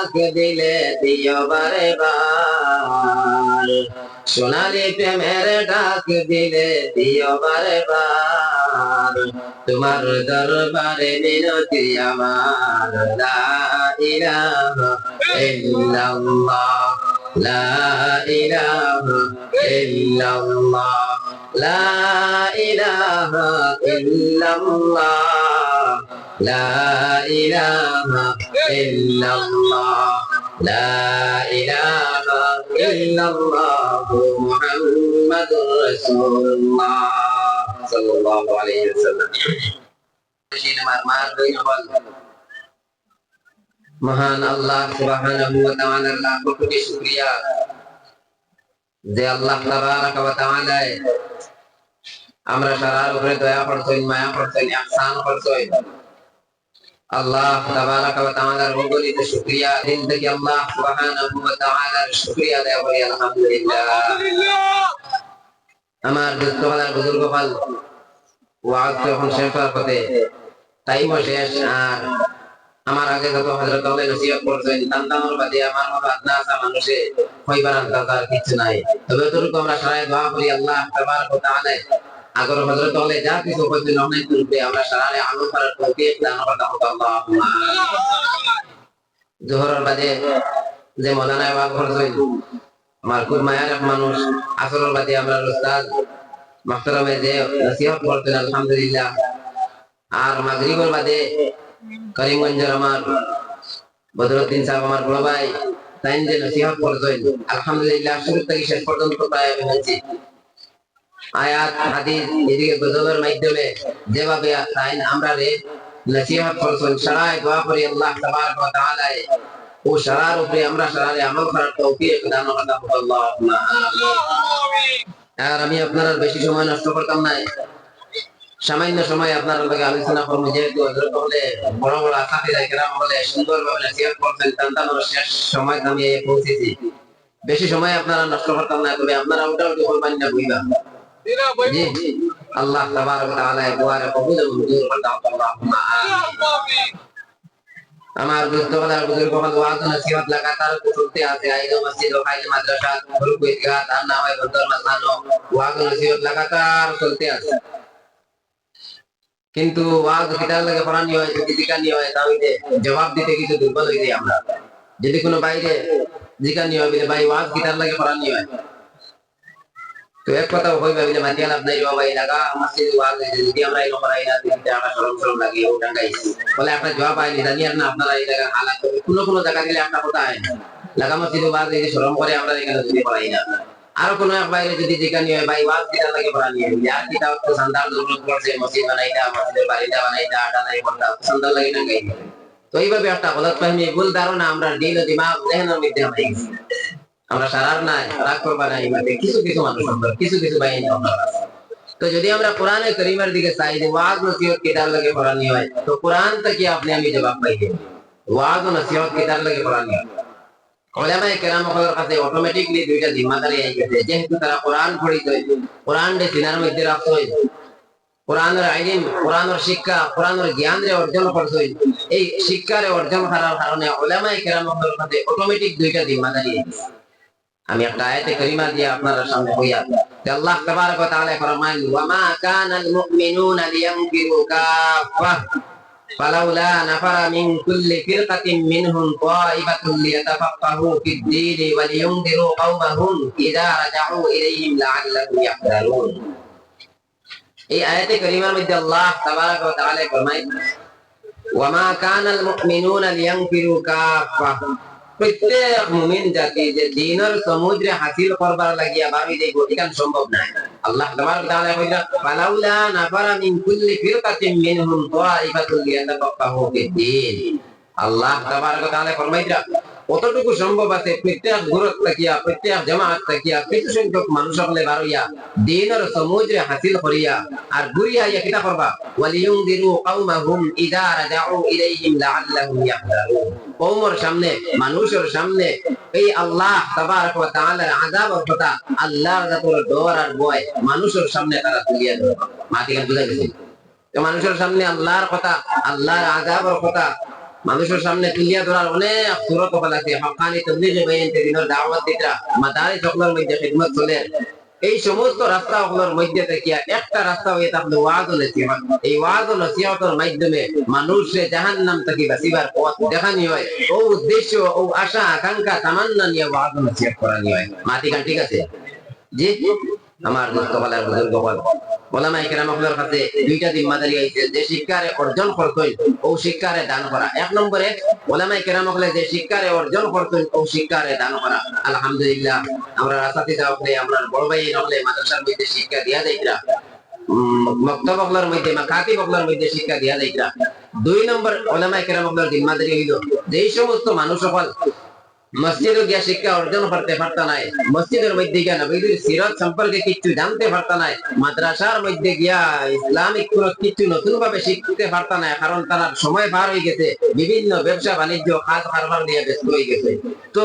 ডাক দিলে দিও বারে বার, সোনালি প্রেমের ডাক দিলে দিও বারে বার, তোমার দরবারে মিনতি আমার, লা ইলাহা ইল্লাল্লাহ, লা ইলাহা ইল্লাল্লাহ, লা ইলাহা ইল্লাল্লাহ, লা ইলাহা ইল্লাল্লাহ, লা ইলাহা ইল্লাল্লাহ, মুহাম্মাদুর রাসূলুল্লাহ সাল্লাল্লাহু আলাইহি ওয়াসাল্লাম। মহান আল্লাহ সুবহানাহু ওয়া তাআলার লাখ কোটি শুকরিয়া যে আল্লাহ তাবারাক ওয়া তাআলা আমরা সারার উপরে দয়া করছেন, মায়া করছেন, ইহসান করছেন। আল্লাহ তাবারাক ওয়া তাআলার অগণিত শুকরিয়া। দিল থেকে আল্লাহ সুবহানাহু ওয়া তাআলার শুকরিয়া আদায় করি আলহামদুলিল্লাহ। আমার দুস্থকালের বুজুর্গ পাল ওয়াজ যখন শেষ হওয়ার পথে, টাইমও শেষ, আর আমার আগে যত হযরত আলী নসিহত করছেন তান্তানোর বাদে আমার মতো আদনা আসা মানুষে হইবার তার কিছু নাই। তবে এতটুকু আমরা সবাই দোয়া করি আল্লাহ তাবারাক ওয়া তাআলা আগর হযরত আলী যা কিছু করছেন অনেক রূপে আমরা সারারে আমল করার তৌফিক দান করতে আল্লাহুম্মা। জোহরের বাদে যে মাওলানা ওয়াজ করছেন আমার খুব মায়ার এক মানুষ, আসরের বাদে আমরা উস্তাদ মাহতারামে যে নসিহত করতেন আলহামদুলিল্লাহ, আর মাগরিবের বাদে করিমগঞ্জের আমার বদরুদ্দিন সাহেব আমার বড় ভাই তাই যে নসিহত করছেন আলহামদুলিল্লাহ, শুরু থেকে শেষ পর্যন্ত প্রায় আমি বলছি আয়াত হাদিস এদিকে গজলের মাধ্যমে যেভাবে তাই আমরা রে নসিহত করছেন, সারায় দোয়া করি আল্লাহ তাবারক ওয়া তাআলা ও সারার উপরে আমরা সারারে আমল করার তৌফিক দান করতে আল্লাহুম্মা আমিন। আর আমি আপনারা বেশি সময় নষ্ট করতাম না, সামান্য সময় আপনার লগে আলোচনা করবো। যেহেতু হযরত হলে বড় বড় আসাতিজা কেরাম বলে সুন্দরভাবে নসিহত করতেন, তান্তানোর শেষ সময় আমি পৌঁছেছি। বেশি সময় আপনারা নষ্ট করতাম না, তবে আপনারা ওটাও বলবেন না বুঝবা। জি আল্লাহ তাবারক ওয়া তাআলা দুআরে কবুল ও মঞ্জুর করতে আল্লাহুম্মা আমিন। আমার দুস্থকালের বুজুর্গ হল ওয়াজ নসিহত লাগাতার চলতে আছে। আইলো মসজিদ ও খাইল মাদ্রাসা গ্রুপ ঈদগাহ তার নাম হয় বন্দর মাসানো, ওয়াজ নসিহত লাগাতার চলতে আছে। কিন্তু ওয়াজ কিতাব লাগে পড়ানি হয়, যদি জিকানি হয় তাহলে জবাব দিতে কিছু দুর্বল হয়ে যাই আমরা। যদি কোনো বাইরে জিকানি হয় বলে ভাই ওয়াজ কিতাব লাগে পড়ানি হয়, তো এক কথা হইবে বলে মাতিয়াল আপনাই ভাই লাগা মসজিদ ওয়াজ যদি আমরা এলো পড়াই না দিতে আমরা সরম সরম লাগে ও টাঙ্গাইছি বলে আপনার জবাব আইনি জানি আর না আপনারা এই জায়গা হালাত কোনো জায়গা গেলে একটা কথা হয় না, লাগা মসজিদ ওয়াজ যদি সরম করে আমরা এখানে যদি পড়াই না। আর কোনো এক বাইরে যদি জিকানি হয় ভাই ওয়াজ কিতাব লাগে পড়ানি হয়, আর কিতাব তো সন্তান জরুরত পড়ছে মসজিদ বানাইতা, মসজিদের বাড়িটা বানাইতা, আটা নাই পড়তা সন্তান লাগে টাঙ্গাই। তো এইভাবে একটা গলতফহমি ভুল ধারণা আমরা দিল ও দিমাগ দেহের মধ্যে আমরা গেছি। আমরা সারার নাই রাগ করবা নাই, কিছু কিছু মানুষ আমরা কিছু কিছু বাইরে আমরা। তো যদি আমরা কোরআনে কারীমের দিকে চাই যে ওয়াজ নসিহত কিতাব লাগে পড়ানি হয়, তো কোরআন থেকে আপনি আমি জবাব পাইবে ওয়াজ ও নসিহত কিতাব লাগে পড়ানি হয়। উলামায়ে কেরামদের কাছে অটোমেটিকলি দুইটা জিম্মাদারি আই গেছে, যেহেতু তারা কোরআন পড়িত, কোরআন দে সিনার মধ্যে রাখতো, কোরআনের ইলম, কোরআনের শিক্ষা, কোরআনের জ্ঞান রে অর্জন করতো। এই শিক্ষা রে অর্জন করার কারণে উলামায়ে কেরামদের কাছে অটোমেটিক দুইটা জিম্মাদারি আই গেছে। আমি একটা আয়াতে কারিমা দিয়ে আপনাদের সামনে কইয়া যে আল্লাহ তাবারক ওয়া তাআলা ফরমান ওয়া মা কানাল মুমিনুনা লিয়ানফিরু কাফাহ ফালাউলা নাফারা মিন কুল্লি ফিরকাতিন মিনহুম তাইবাতুন লিয়াতাফাক্কাহু ফিদ-দীন ওয়া লিয়ুনদিরু কওমাহুম ইযা রাজাউ ইলাইহিম লাআল্লাহুম ইয়াহদারুন। এই আয়াতে কারিমার মধ্যে আল্লাহ তাবারক ওয়া তাআলা ফরমান ওয়া মা কানাল মুমিনুনা লিয়ানফিরু কাফাহ, প্রত্যেক মুমিন জাতি যে দ্বীনের সমুদ্রে হাসিল করবার লাগিয়া ভাবি যে গতিকান সম্ভব নাই। আল্লাহ তাবারক ওয়া তাআলা কইরা ফালাউলা নাফারা মিন কুল্লি ফিরকাতিন মিনহুম তাইবাতুন লিয়াতাফাক্কাহু ফিদ-দীন। আল্লাহ তাবারক ওয়া তাআলা ফরমাইরা কতটুকু সম্ভব আছে প্রত্যেক গ্রুপ থাকিয়া প্রত্যেক জামাত থাকিয়া কিছু সংখ্যক মানুষ হলে বারইয়া দ্বীনের সমুদ্রে হাসিল করিয়া আর ঘুরিয়া ইয়া কিতা করবা ওয়ালিয়ুনদিরু কওমাহুম ইযা রাজাউ ইলাইহিম লাআল্লাহুম ইয়াহদারুন। কওমের সামনে মানুষের সামনে এই আল্লাহ তাবারক ওয়া তাআলার আযাবের কথা, আল্লাহর যতর ডর আর ভয় মানুষের সামনে তারা তুলিয়া ধরবে। মাটিকে বুঝা গেছে তো মানুষের সামনে আল্লাহর কথা, আল্লাহর আযাবের কথা মানুষের সামনে তুলিয়া ধরার অনেক সুরত হল আছে। হকানি তবলিগে বাইনতে দিনের দাওয়াত দিতরা মাদারিস সকলের মধ্যে খিদমত চলে। এই সমস্ত রাস্তা গুলোর মধ্যে থেকে একটা রাস্তা হয়ে থাকলো ওয়াজ ও নসিহত। এই ওয়াজ ও নসিহতের মাধ্যমে মানুষে জাহান্নাম থেকে বাঁচিবার পথ দেখানি হয়। ও উদ্দেশ্য, ও আশা আকাঙ্ক্ষা তামান্না নিয়ে ওয়াজ ও নসিহত করানি হয়। মাতিকান ঠিক আছে জি? আমার দোস্তবালার বুজুর্গ বল ওলামায়ে কেরাম আপনার কাছে দুইটা জিম্মাদারি আছে। যে শিক্ষারে অর্জন করতেন ও শিক্ষারে দান করা। এক নম্বরে ওলামায়ে কেরাম হলে যে শিক্ষারে অর্জন করতেন ও শিক্ষারে দান করা। আলহামদুলিল্লাহ আমরা আসাতিজা হলে আমরা বড় ভাই হলে মাদ্রাসার মধ্যে শিক্ষা দিয়া যাইতরা, মক্তব হলার মধ্যে মাকাতিব হলার মধ্যে শিক্ষা দিয়া যাইতরা। দুই নম্বর ওলামায়ে কেরাম আপনার জিম্মাদারি হইল যেই সমস্ত মানুষ সকল মসজিদে গিয়া শিক্ষা অর্জন করতে পারত নাই, মসজিদের মধ্যে গিয়া নবীর সিরাত সম্পর্কে কিছু জানতে পারত নাই, মাদ্রাসার মধ্যে গিয়া ইসলামিক কোনো কিছু নতুন ভাবে শিখতে পারত না, কারণ তার সময় পার হয়ে গেছে, বিভিন্ন ব্যবসা বাণিজ্য কাজ কারবার নিয়ে ব্যস্ত হয়ে গেছে। তো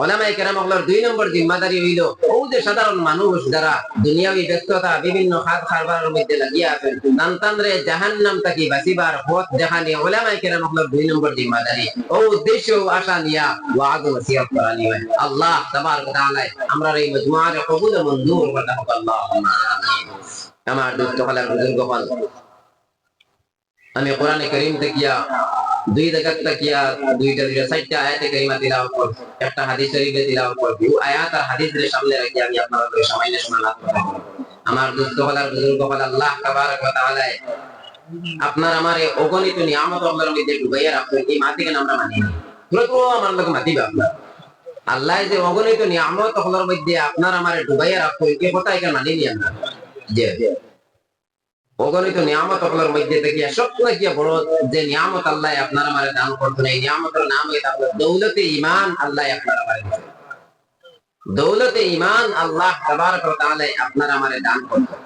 ওলামায়ে কেরাম হলার দুই নম্বর জিম্মাদারি হইল ও যে সাধারণ মানুষ যারা দুনিয়াবী ব্যস্ততা বিভিন্ন কাজ কারবারের মধ্যে লাগিয়া আছেন, তানতানরে জাহান্নাম থেকে বাঁচিবার পথ দেখানি ওলামায়ে কেরাম হলার দুই নম্বর জিম্মাদারি। ও উদ্দেশ্য আশা নিয়া ওয়াজ নসিহত করানি হয়। আল্লাহ তাবারক ওয়া তাআলা আমরা এই মজমুআর কবুল ও মঞ্জুর করতে হোক, আল্লাহুম্মা আমিন। আমার দোস্ত হলার বুজুর্গ হল, আমি কোরআনে কারীম থেকে দুই জায়গা থেকে দুইটা চারটা আয়াতে কারিমা তিলাওয়াত করব, একটা হাদিস শরীফে তিলাওয়াত করব। এই আয়াত আর হাদিসের সামনে রেখে আমি আপনাদের সামনে শোনালাম। আমার দোস্ত হলার বুজুর্গ হল, আল্লাহ তাবারক ওয়া তাআলা আপনার আমার অগণিত নিয়ামত আল্লাহর মধ্যে ডুবাইয়া রাখবেন। এই মাটিকে আমরা মানি না, পুরো আমার লোক মাতিবে আপনার। আল্লাহ যে অগণিত নিয়ামত আল্লাহর মধ্যে আপনার আমার ডুবাইয়া রাখবেন, এই কথা এখানে মানি নি আমরা। যে অগণিত নিয়ামত আল্লাহর মধ্যে থেকে সবথেকে বড় যে নিয়ামত আল্লাহ আপনার আমার দান করতেন, এই নিয়ামতের নাম হইছে আপনার দৌলতে ঈমান। আল্লাহ আপনার আমার দৌলতে ঈমান আল্লাহ তাবারক ওয়া তাআলা আপনার আমার দান করতেন।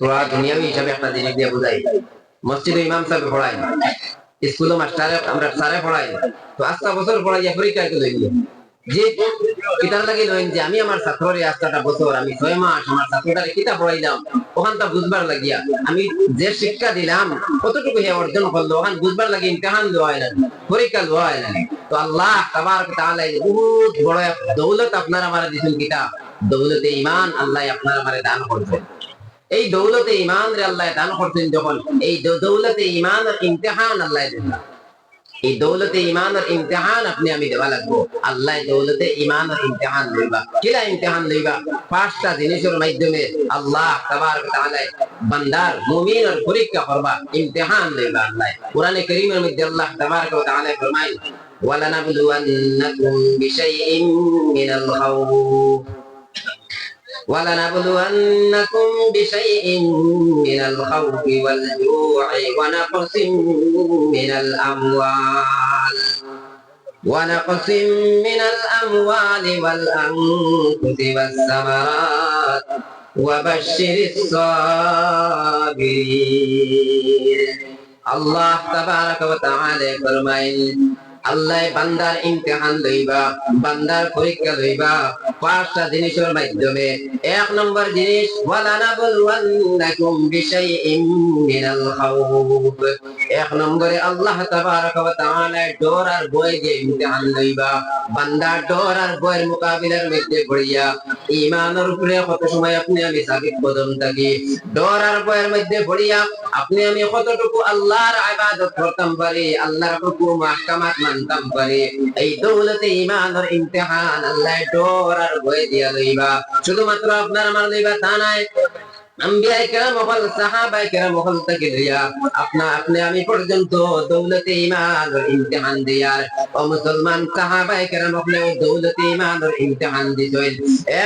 তোরা দুনিয়াবী হিসাবে একটা জিনিস দিয়ে বুঝাই, মসজিদে ইমাম সাহেব পড়াই, স্কুলে মাস্টারে আমরা স্যারে পড়াই, তো আস্তা বছর পড়াইয়া পরীক্ষায় তো লইল যে কিতাব লাগে লইন যে আমি আমার ছাত্ররে আস্তাটা বছর আমি 6 মাস আমার ছাত্রটারে কিতাব পড়াইলাম, ওখানটা বুঝবার লাগিয়া আমি যে শিক্ষা দিলাম কতটুকু হে অর্জন করলো, ওখান বুঝবার লাগে ইমতিহান দেওয়া হয় না, পরীক্ষা দেওয়া হয় না। তো আল্লাহ তাবারক ওয়া তাআলা বহুত বড় এক দৌলত আপনার আমার দিছেন, কিতাব দৌলতে ঈমান আল্লাহ আপনার আমারে দান করবেন। এই দৌলতে ঈমান রে আল্লাহ দান করতেন যখন, এই দৌলতে ঈমানের ইমতিহান আল্লাহ দেন। এই দৌলতে ঈমানের ইমতিহান আপনি আমি দেওয়া লাগবো। আল্লাহ দৌলতে ঈমানের ইমতিহান লইবা। কিলা ইমতিহান লইবা? পাঁচটা জিনিসের মাধ্যমে আল্লাহ তাবারক ওয়া তাআলা বান্দার মুমিনের পরীক্ষা করবা, ইমতিহান লইবা। আল্লাহ কোরআনে কারীমের মধ্যে আল্লাহ তাবারক ওয়া তাআলা ফরমায় ওয়ালানাবলুওয়ান্নাকুম বিশাইইন মিনাল খাউফ ولنبلونكم بشيء من الخوف والجوع ونقص من الأموال والأنفس والثمرات وبشر الصابرين। الله تبارك وتعالى فرمائن আল্লাহ বান্দার ইমতিহান লইবা, বান্দার পরীক্ষা লইবা পাঁচটা জিনিসের মাধ্যমে। এক নম্বর জিনিস ওয়ালানাবলুওয়ান্নাকুম বিশাইইন মিনাল খাউফ। এক নম্বরে আল্লাহ তাবারক ওয়া তাআলা ডর আর ভয় দিয়ে ইমতিহান লইবা। বান্দা ডর আর ভয়ের মোকাবিলার মধ্যে পড়িয়া ঈমানের উপরে কত সময় আপনি আমি সাবিত কদম থাকি, ডর আর ভয়ের মধ্যে পড়িয়া আপনি আমি কতটুকু আল্লাহর ইবাদত করতাম পারি, আল্লাহর হুকুম আহকামাত মানতাম পারি। এই দৌলতে ঈমানের ইমতিহান আল্লাহ ডর আর ভয় দিয়া লইবা। শুধুমাত্র আপনার আমার লইবা তা নয়, আম্বিয়ায়ে কেরাম ওয়াল সাহাবায়ে কেরাম ওয়াল থেকে লইয়া আপনি আমি পর্যন্ত দৌলতে ঈমানের ইমতিহান দিয়ার ও মুসলমান সাহাবায়ে কেরাম ওয়াল দৌলতে ঈমানের ইমতিহান দিছেন।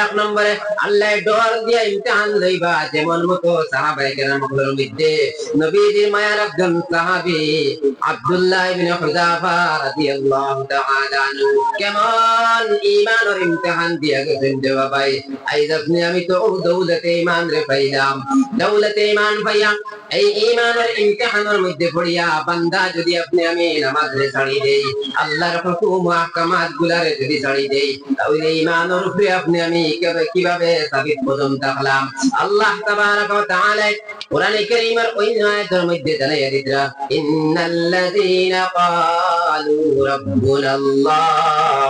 এক নম্বরে আল্লাহ ডর দিয়া ইমতিহান লইবা, যেমন মতো সাহাবায়ে কেরাম ওয়াল মধ্যে নবীজির মায়ার একজন সাহাবী আব্দুল্লাহ ইবনে হুযাফা রাদিয়াল্লাহু তাআলা আনহু কেমন ঈমানের ইমতিহান দিয়া গেছেন। জবাব ভাই আইজ আপনি আমি তো দৌলতে ঈমান রে পাইলাম, দিলাম। দৌলতে ঈমান পাইয়া এই ঈমানের ইমতিহানের মধ্যে পড়িয়া বান্দা যদি আপনি আমি নামাজে ছাড়ি দেই, আল্লাহর হুকুম ও আহকামাত গুলারে যদি ছাড়ি দেই, তাহলে ঈমানের উপরে আপনি আমি কিভাবে সাবিত কদম থাকলাম? আল্লাহ তাবারাক ওয়া তাআলা কোরআনে কারীমের ওই আয়াতের মধ্যে জানাইয়া দিতরা, ইন্নাল্লাযীনা ক্বালু রাব্বুনাল্লাহ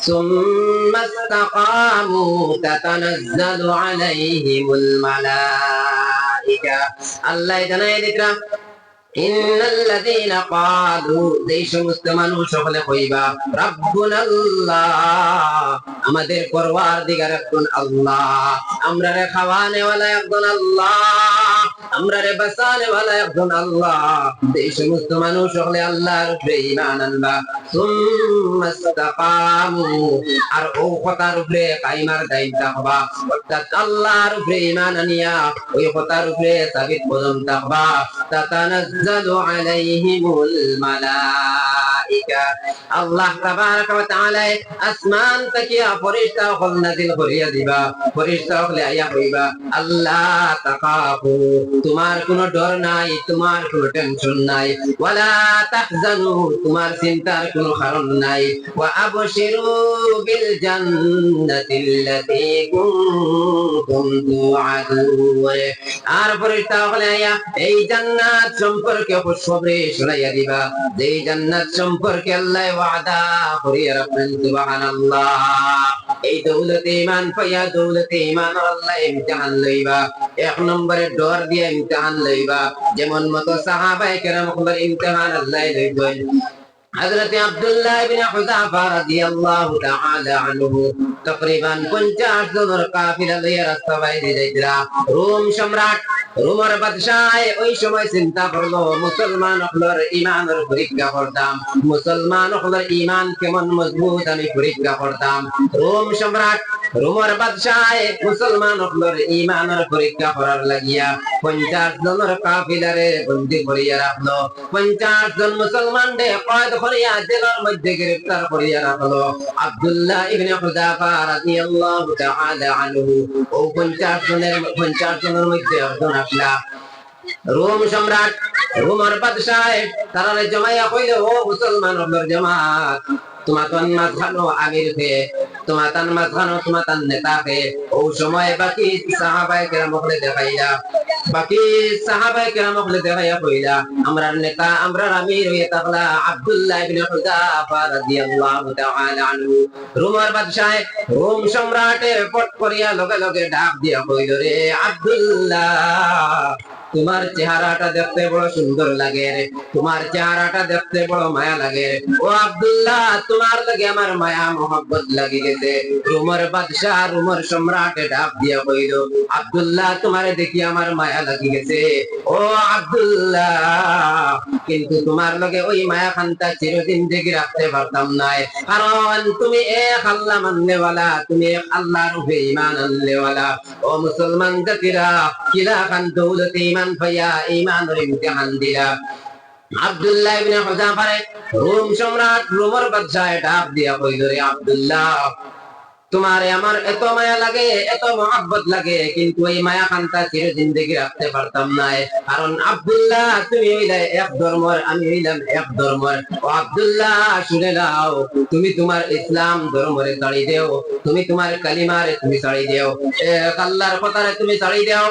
সুম্মা ইসতাকামু তাতানাজ্জালু আলাইহিমুল মালাইকা। আল্লাহ জানাইয়া দিতরা, ইন্নাল্লাযীনা ক্বালু, যেই সমস্ত মানুষ সকলে কইবা রাব্বুনাল্লাহ, আমাদের পরওয়ারদিগার একজন আল্লাহ, আমরারে খাওয়ানে ওয়ালা একজন আল্লাহ, আমরারে বাঁচানে ওয়ালা একজন আল্লাহ। যেই সমস্ত মানুষ সকলে আল্লাহর উপরে ঈমান আনবা, সুম্মা ইসতাকামু, আর ও কথার উপরে কায়েমার দায়িত্ব থাকবা, অর্থাৎ আল্লাহর উপরে ঈমান আনিয়া ওই কথার উপরে সাবিত কদম থাকবা, তাতানাজ্জালু আলাইহিমুল মালাইকা। আল্লাহ তাবারাক ওয়া তাআলা আসমান থেকে ফেরেশতা হল নাযিল করিয়া দিবা। ফেরেশতা হলে আইয়া কইবা, আল্লাহ তাকাফু, তোমার কোনো ডর নাই, তোমার কোনো টেনশন নাই, ওয়ালা তাহজানু, তোমার চিন্তার কোনো কারণ নাই, ওয়া আবশিরু বিল জান্নাতিল্লাতী কুনতুম তুআদুন। আর ফেরেশতা হলে আইয়া এই জান্নাত সম্পর্কে খুশখবরি শোনাইয়া দিবা, যেই জান্নাত সম্পর্কে আল্লাহ ওয়াদা করিয়া রাখেন। সুবহানাল্লাহ। এই দৌলতে ঈমান পাইয়া দৌলতে ঈমান আল্লাহ ইমতিহান লইবা, এক নম্বরে ডর দিয়ে ইমতিহান লইবা, যেমন মতো সাহাবায়ে কেরামদের ইমতিহান আল্লাহ লইবেন। হযরত আব্দুল্লাহ ইবনে হুযাফা রাদিয়াল্লাহু তাআলা আনহু তকরিবান 50 জনের কাফিলা লইয়া রাস্তা বাইরে যাইতরা। রোম সম্রাট, রোমের বাদশাহ ওই সময় চিন্তা করলো, মুসলমান হলোর ঈমানের পরীক্ষা করতাম, মুসলমান হলোর ঈমান কেমন মজবুত আমি পরীক্ষা করতাম। রোম সম্রাট, রোমের বাদশাহ মুসলমান হলোর ঈমানের পরীক্ষা করার লাগিয়া 50 জনের কাফিলারে বন্দী করিয়া রাখলো। 50 জন মুসলমানদের কয়েদ করিয়া জেলের মধ্যে গ্রেফতার করিয়া রাখলো। আব্দুল্লাহ ইবনে হুযাফা রাদিয়াল্লাহু তাআলা আনহু ও 50 জনের মধ্যে একজন আসলা। রোম সম্রাট, রোমের বাদশাহ তারা জমাইয়া কইল, ও মুসলমান হলোর জামাত, তোমাতান মাঝখানো আমির কে, তোমাতান মাঝখানো তোমাতান নেতা কে। ও সময় বাকি সাহাবায়ে কেরামকে দেখাইলা, বাকি সাহাবায়ে কেরামকে দেখাইয়া কইলা, আমরার নেতা, আমরার আমির হইয়া থাকলা আব্দুল্লাহ ইবনে হুযাফা রাদিয়াল্লাহু তাআলা আনহু। রোমের বাদশাহ, রোম সম্রাটে পট করিয়া লগে লগে ডাক দিয়া কইল, রে আব্দুল্লাহ, তোমার চেহারাটা দেখতে বড় সুন্দর লাগে রে, তোমার চেহারাটা দেখতে বড় মায়া লাগে রে। ও আব্দুল্লাহ, তোমার লাগে আমার মায়া মোহাব্বত লাগি গেছে। রোমের বাদশাহ, রোমের সম্রাটে ডাক দিয়া কইল, আব্দুল্লাহ, তোমারে দেখি আমার মায়া লাগি গেছে। ও আব্দুল্লাহ, কিন্তু তোমার লগে ওই মায়া খানটা চিরদিন দেখি রাখতে পারতাম নাই, কারণ তুমি এক আল্লাহ মাননেওয়ালা, তুমি এক আল্লাহর উপরে ঈমান আননেওয়ালা। ও মুসলমান জাতিরা, কিলা খান দৌলতে ঈমান পাইয়া ঈমানের ইমতিহান দিলা। আব্দুল্লাহ ইবনে হুযাফা রোম সম্রাট, রোমের বাদশাহ ডাক দিয়া কইল, রে আব্দুল্লাহ, তোমারে আমার এত মায়া লাগে, এত মহব্বত লাগে, কিন্তু এই মায়া খানটা চিরদিন দেখে রাখতে পারতাম না, কারণ আব্দুল্লাহ, তুমি হইলে এক ধর্মের, আমি হইলাম এক ধর্মের। ও আব্দুল্লাহ, শুনে নাও, তুমি তোমার ইসলাম ধর্মরে ছাড়ি দেও, তুমি তোমার কালিমারে তুমি ছাড়ি দেও, এক আল্লাহর কথারে তুমি ছাড়ি দেও,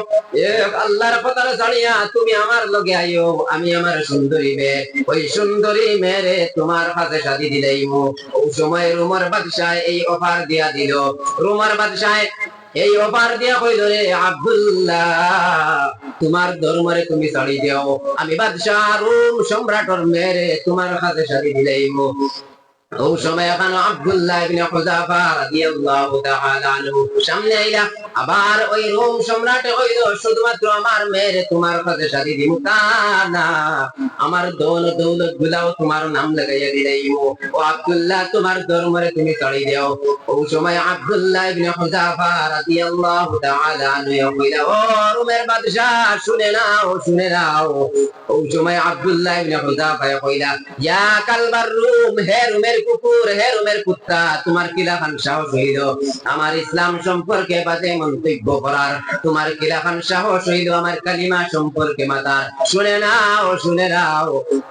এক আল্লাহর কথারে ছাড়িয়া তুমি আমার লগে আইও, আমি আমার সুন্দরী মেয়ে, ওই সুন্দরী মেয়েরে তোমার কাছে শাদি দিলাইমু। ওই সময় রোমের বাদশাহ এই অফার দিয়া দিল। রোমের বাদশাহ এই অফার দিয়া কইল, রে আব্দুল্লাহ, তোমার ধর্মরে তুমি ছাড়ি দেও, আমি বাদশাহ রোম সম্রাটর মেয়েরে তোমার কাছে শাদি দিলাইমু। ও সময় এখন আব্দুল্লাহ ইবনে হুযাফা রাদিয়াল্লাহু তাআলা আনহু সামনে আইলা, আবার ওই রোম সম্রাটে কইল, শুধুমাত্র আমার মেয়েরে তোমার কাছে শাদি দিব তা না, আমার দৌলত গুলাও তোমার নাম লাগাইয়া দিলাইমু। ও আব্দুল্লাহ, তোমার ধর্মরে তুমি ছাড়ি দাও। ও সময় আব্দুল্লাহ ইবনে হুযাফা রাদিয়াল্লাহু তাআলা আনহু কইলা, ও রোমের বাদশা, শুনে নাও, শুনে নাও। ও সময় আব্দুল্লাহ ইবনে হুযাফা কইলা, ইয়া কালবার রুম, হে রোমের রুমের কুকুর, হে রুমের কুত্তা, তোমার কিলাখান সাহস হইল আমার ইসলাম সম্পর্কে বাজে মন্তব্য করার? তোমার কিলাখান সাহস হইল আমার কালিমা সম্পর্কে মাতার? শুনে নাও,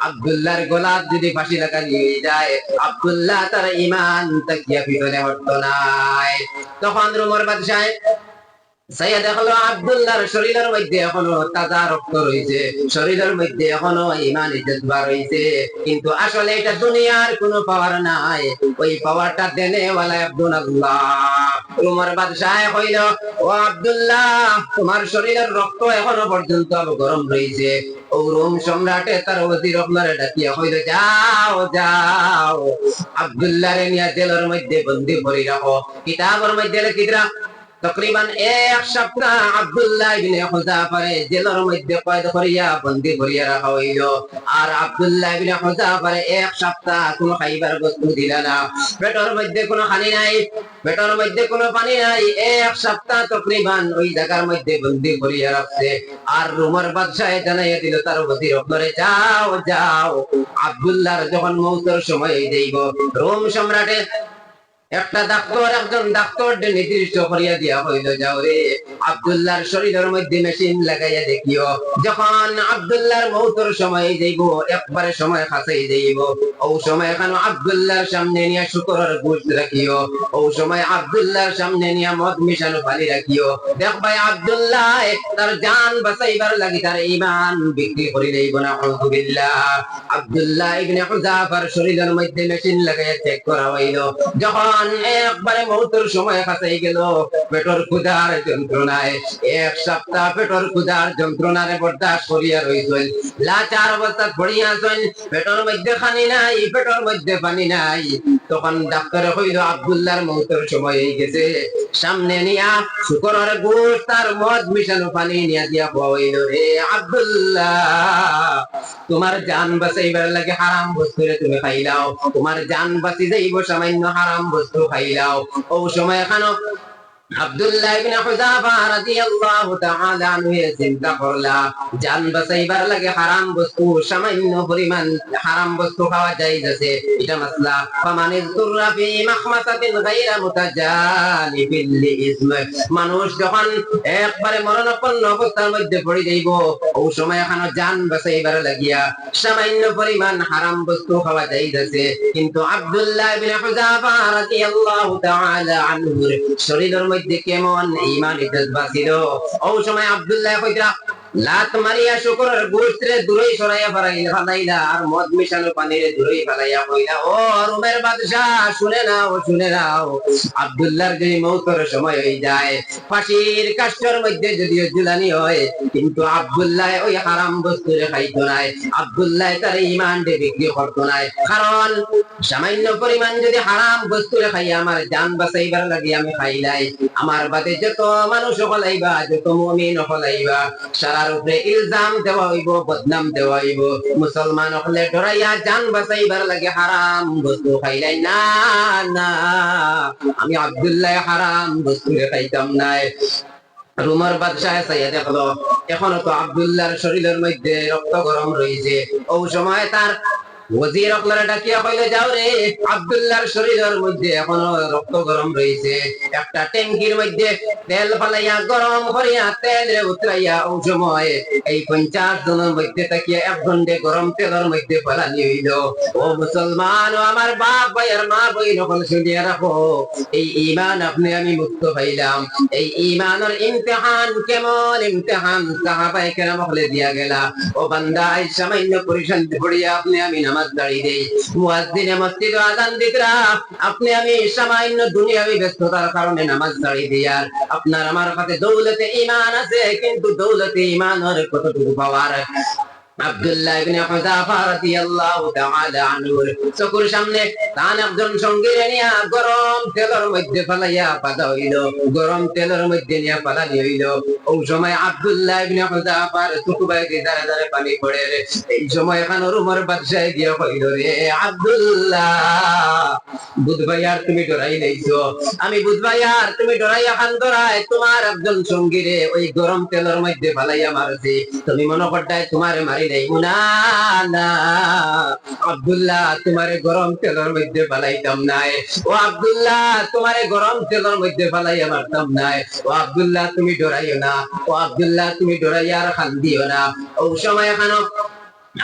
আব্দুল্লাহর গোলাপ যদি ফাঁসি লাগা নিয়ে যায়, আব্দুল্লাহ তার ইমান তাকিয়া ভিতরে হটতো নাই। তখন রুমর বাদশাহ সাইয়া দেখলো আব্দুল্লাহর শরীরের মধ্যে এখনো তাজা রক্ত রয়েছে, শরীরের মধ্যে এখনো ইমানি জজবা রয়েছে, কিন্তু আসলে এটা দুনিয়ার কোনো পাওয়ার নাই, ওই পাওয়ারটা দেনেওয়ালা আব্দুল্লাহ। উমর বাদশাহ কইল, ও আব্দুল্লাহ, তোমার শরীরের রক্ত এখনো পর্যন্ত গরম রয়েছে। ও রোম সম্রাটে তার ওজির আপনারে ডাকিয়া কইল, যাও যাও, আব্দুল্লাহরে নিয়ে জেলের মধ্যে বন্দী করে রাখো। কিতাবের মধ্যে লিখিরা তকরিবান এক সপ্তাহ আব্দুল্লাহ ইবনে হুযাফারে জেলের মধ্যে কয়েদ করিয়া বন্দী করিয়া রাখা হইল। আর আব্দুল্লাহ ইবনে হুযাফারে এক সপ্তাহ কোনো খাইবার বস্তু দিল না, পেটের মধ্যে কোনো পানি নাই, পেটের মধ্যে কোনো পানি নাই, এক সপ্তাহ তকরিবান ওই জায়গার মধ্যে বন্দী করিয়া রাখছে। আর রোমের বাদশাহ জানাইয়া দিল তার ওজির আপনারে, যাও যাও, আব্দুল্লাহর যখন মৌতের সময় যাইব, রোম সম্রাটে একটা ডাক্তার, একজন ডাক্তার নির্দিষ্ট করিয়া দিয়া হইল, যাও রে, আব্দুল্লাহর শরীরের মধ্যে মেশিন লাগাইয়া দেখিও, যখন আব্দুল্লাহর মৌতের সময় যাইব, একবারে সময় কাছেই যাইব, ও সময় এখন আব্দুল্লাহর সামনে নিয়ে শুকরের গোশত রাখিও, ও সময় আব্দুল্লাহর সামনে নিয়ে মদ মিশানো পানি রাখিও। দেখবাই আব্দুল্লাহ তার জান বাঁচাইবার লাগি তার ঈমান বিক্রি করে দেব না। আউযুবিল্লাহ। আব্দুল্লাহ ইবনে হুযাফার শরীরের মধ্যে মেশিন লাগাইয়া চেক করা হইল, যখন একবারে মৌতের সময় কাছেই গেল, পেটর ক্ষুধার যন্ত্রণায় এক সপ্তাহ পেটর ক্ষুধার যন্ত্রণারে বরদাস্ত করিয়া রইছেন, লাচার অবস্থা পড়িয়াছেন, পেটর মধ্যে পানি নাই, পেটর মধ্যে পানি নাই। তখন ডাক্তারে কইল, আব্দুল্লাহর মৌতের সময় হয়ে গেছে, সামনে নিয়া শুকরের গোশত আর মদ মিশানো পানি নিয়া দিয়া হইল, রে আব্দুল্লাহ, তোমার জান বাঁচাইবার লাগে হারাম বস্তুরে তুমি খাইলাও, তোমার জান বাঁচি যাইব সামান্য হারাম বস্তু খাইলাও। ও সময় এখানো আব্দুল্লাহ ইবনে হুযাফা রাদিয়াল্লাহু তাআলা আনহু চিন্তা করলা, জান বাঁচাইবার লাগে হারাম বস্তু, সামান্য পরিমাণ হারাম বস্তু খাওয়া জায়েজ আছে, এটা মাসলা। ফামানিজ তুররা ফি মাখমাসাতিন গায়রা মুতাজালিফিল লিইসম, মানুষ যখন একবারে মরণাপন্ন অবস্থার মধ্যে পড়ে যাইব, ওই সময় এখনো জান বাঁচাইবার লাগিয়া সামান্য পরিমাণ হারাম বস্তু খাওয়া জায়েজ আছে। কিন্তু আব্দুল্লাহ ইবনে হুযাফা রাদিয়াল্লাহু তাআলা আনহুর শরীরের মধ্যে কেমন ঈমানি জজবা ছিল, ওই সময় আব্দুল্লাহ কইরা লাত মারিয়া শুকরের গোশতরে দূরে সরাইয়া ফালাইলা, আর মদ মিশানো পানিরে দূরে ফালাইয়া কইলা, ও রোমের বাদশাহ, শুনে নাও, আব্দুল্লাহর যদি মৌতের সময় হয়ে যায়, ফাঁসির কাষ্ঠের মধ্যে যদিও ঝুলানি হয়, কিন্তু আব্দুল্লাহ ওই হারাম বস্তুরে খাইতো নাই, আব্দুল্লাহ তার ঈমান বিক্রি করতো নাই। কারণ সামান্য পরিমাণ যদি হারাম বস্তুরে খাই আমার জান বাঁচাইবার লাগি আমি খাইলাই, আমার বাদে যত মানুষ হলাইবা, যত মুমিন হলাইবা, সারার উপরে ইলজাম দেওয়া হইব, বদনাম দেওয়া হইব। মুসলমান হলে ডরাইয়া জান বাঁচাইবার লাগে হারাম বস্তু খাইলাই না, না, আমি আব্দুল্লাহ হারাম বস্তু খাইতাম নাই। রোমের বাদশাহ চাইয়া দেখলো এখনো তো আব্দুল্লাহর শরীরের মধ্যে রক্ত গরম রয়েছে। ওই সময় তার ওজির আপনারা ডাকিয়া কইলে, যাও রে, আব্দুল্লাহর শরীরের মধ্যে এখনো রক্ত গরম রয়েছে, একটা ট্যাঙ্কির মধ্যে তেল ফালাইয়া গরম করিয়া তেল উতরাইয়া ওই সময় এই 50 জনের মধ্যে তাকিয়া এক ঘন্টে গরম তেলের মধ্যে ফালানি হইল। ও মুসলমান, ও আমার বাপ ভাইয়ের মা বইন সকল শুনিয়া রাখো, এই ঈমান আপনি আমি মুক্ত পাইলাম। এই ঈমানের ইমতিহান কেমন ইমতিহান সাহাবায়ে কেরাম হলে দিয়া গেলা। ও বান্দা, এই সামান্য পরিশান্তি পড়িয়া আপনি আমি নামাজ দাঁড়িয়ে দেই, মুয়াজ্জিনে মসজিদ আযান দিতরা, আপনি আমি সামান্য দুনিয়াবি ব্যস্ততার কারণে নামাজ দাঁড়িয়ে দিই। আর আপনার আমার কাছে দৌলতে ঈমান আছে, কিন্তু দৌলতে ঈমানের কতটুকু পাওয়ার? আব্দুল্লাহ ইবনে হুযাফা রাদিয়াল্লাহু তাআলা আনহুর চোখের সামনে তান একজন সঙ্গী নিয়া গরম তেলের মধ্যে ফালাইয়া বাঁধা হইল, গরম তেলের মধ্যে নিয়া ফালানি হইল। ওই সময় আব্দুল্লাহ ইবনে হুযাফার চোখ বাইরে দাঁড়ে দাঁড়ে পানি পড়ে। এই সময় এখন রোমের বাদশাহ গিয়া কইল, রে আব্দুল্লাহ, বুধবাইয়ার তুমি ডরাই দিয়েছো, আমি বুধবাইয়ার তুমি ডরাইয়া খান ধরায় তোমার একজন সঙ্গীরে ওই গরম তেলের মধ্যে ফালাইয়া মারছি, তুমি মনে করতাই তোমারে মারি নাই। না না আব্দুল্লাহ, তোমারে গরম তেলের মধ্যে ফালাইতাম নাই। ও আব্দুল্লাহ, তোমারে গরম তেলের মধ্যে ফালাইয়া মারতাম নাই। ও আব্দুল্লাহ, তুমি ডরাইও না। ও আব্দুল্লাহ, তুমি ডরাইয়া আর খান দিও না। ও সময় খানো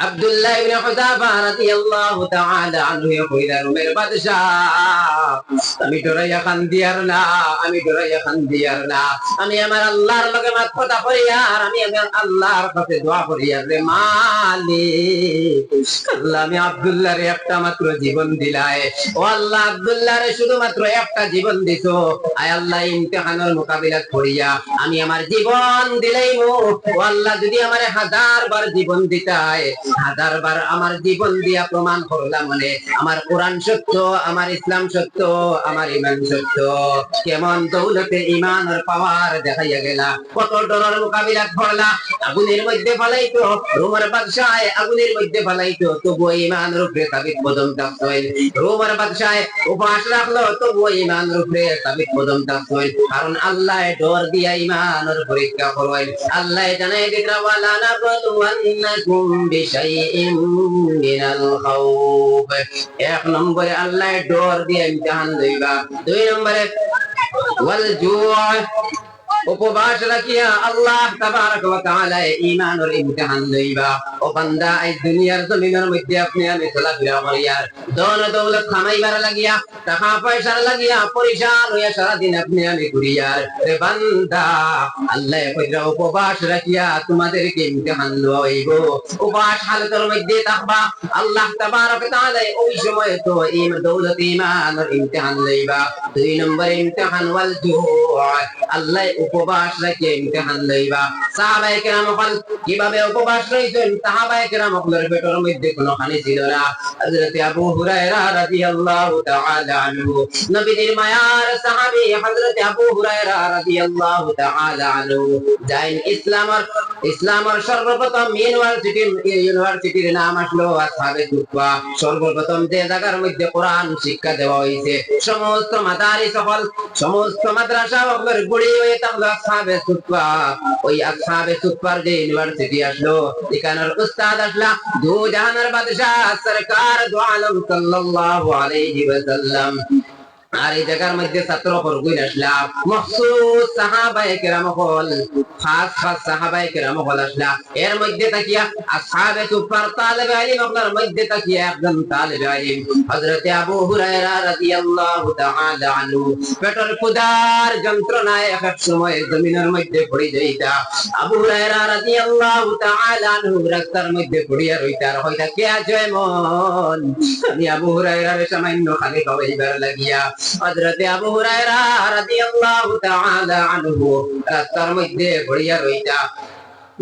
আব্দুল্লাহ ইবনে হুযাফা রাদিয়াল্লাহু তাআলা আনহু কইলেন, উমর বাদশাহ, আমি ডরাইয়া খান দিয়ার না, আমি ডরাইয়া খান দিয়ার না, আমি আমার আল্লাহর লগে মাত কথা করিয়া আর আমি আমার আল্লাহর কাছে দোয়া করিয়া রে মালিক, আল্লাহ আমি আব্দুল্লাহর একটা মাত্র জীবন দিলাই। ও আল্লাহ, আব্দুল্লাহর শুধুমাত্র একটা জীবন দিছো, আয় আল্লাহ ইমতিহানের মোকাবিলা করিয়া আমি আমার জীবন দিলাইমু। ও আল্লাহ, যদি আমারে 1000 বার জীবন দিতাই, 1000 বার আমার জীবন দিয়া প্রমাণ করলাম মানে আমার কোরআন সত্য, আমার ইসলাম সত্য, আমার ঈমান সত্য। কেমন দৌলতে ঈমানের পাওয়ার দেখাইয়া গেলা, কত ডরের মোকাবিলা করলা। আগুনের মধ্যে ফালাইতো, রোমের বাদশাহ আগুনের মধ্যে ফালাইতো, তবু ঈমানের উপরে সাবিত কদম থাকতোই। রোমের বাদশাহ উপবাস রাখলো, তবু ঈমানের উপরে সাবিত কদম থাকতোই, কারণ আল্লাহ ডর দিয়া ঈমানের পরীক্ষা করবেন। আল্লাহ জানাই দিরা, ওয়ালা নাবলুওয়ান্নাকুম বিশাইইন মিনাল খাউফ। এক নম্বরে আল্লাহ ডর দিয়ে ইমতিহান লইবা। 2 নম্বরে ওয়াল জুআ, উপবাস রাখিয়া আল্লাহ তাবারক ওয়া তাআলা ঈমানের ইমতিহান লইবা। ও বান্দা, এই দুনিয়ার জমিনের মধ্যে আপনি আমি চলাফেরা করিয়া ধন দৌলত কামাইবার লাগিয়া, টাকা পয়সার লাগিয়া পরিশান হইয়া সারাদিন আপনি আমি ঘুরিয়ার রে বান্দা, আল্লাহ কইরা উপবাস রাখিয়া তোমাদেরকে ইমতিহান লইব। উপবাস হালতের মধ্যে থাকবা, আল্লাহ তাবারক ওয়া তাআলা ওই সময় তো দৌলত ঈমানের ইমতিহান লইবা। 2 নম্বর ইমতিহান ওয়াল জুআ, আল্লাহ উপবাস রেখে ইমতিহান লইবা। সাহাবায়ে কেরাম কিভাবে উপবাস রইছেন, সাহাবায়ে কেরাম পেটের মধ্যে কোনো পানি ছিল না। হযরত আবু হুরায়রা রাদিয়াল্লাহু তাআলা আনহু, নবীর মায়ার সাহাবী হযরত আবু হুরায়রা রাদিয়াল্লাহু তাআলা আনহু, যাই ইসলামের সর্বপ্রথম ইউনিভার্সিটির নাম আসলো আসহাবে সুফা। সর্বপ্রথম যে জায়গার মধ্যে কোরআন শিক্ষা দেওয়া হয়েছে, সমস্ত মাদারিস সমস্ত মাদ্রাসা গুড়ি হয়ে থাকলো আসহাবে সুফা। ওই আসহাবে সুফার যে ইউনিভার্সিটি আসলো, এখানের উস্তাদ আসলা দু জাহানের বাদশাহ সরকার দু আলম সাল্লাল্লাহু আলাইহি ওয়াসাল্লাম। আর এই জায়গার মধ্যে ছাত্র বর্গই আসলা মখসুস সাহাবায়ে কেরাম হল, খাস খাস সাহাবায়ে কেরাম হল আসলা। এর মধ্যে তাকিয়া আসহাবে সুফার তালেবে ইলম আপনার মধ্যে তাকিয়া একজন তালেবে ইলম হযরত আবু হুরায়রা রাদিয়াল্লাহু তাআলা আনহু পেটের ক্ষুধার যন্ত্রণায় এক সময় জমিনের মধ্যে পড়ে যাইতা। আবু হুরায়রা রাদিয়াল্লাহু তাআলা আনহু রাস্তার মধ্যে পড়িয়া রইতার, হয়তো কে আছে মন, আমি আবু হুরায়রার সামান্য খালি খাওয়াইবার লাগিয়া হযরত আবু হুরায়রা রাদিয়াল্লাহু তাআলা আনহু রাস্তার মধ্যে পড়িয়া রইতা।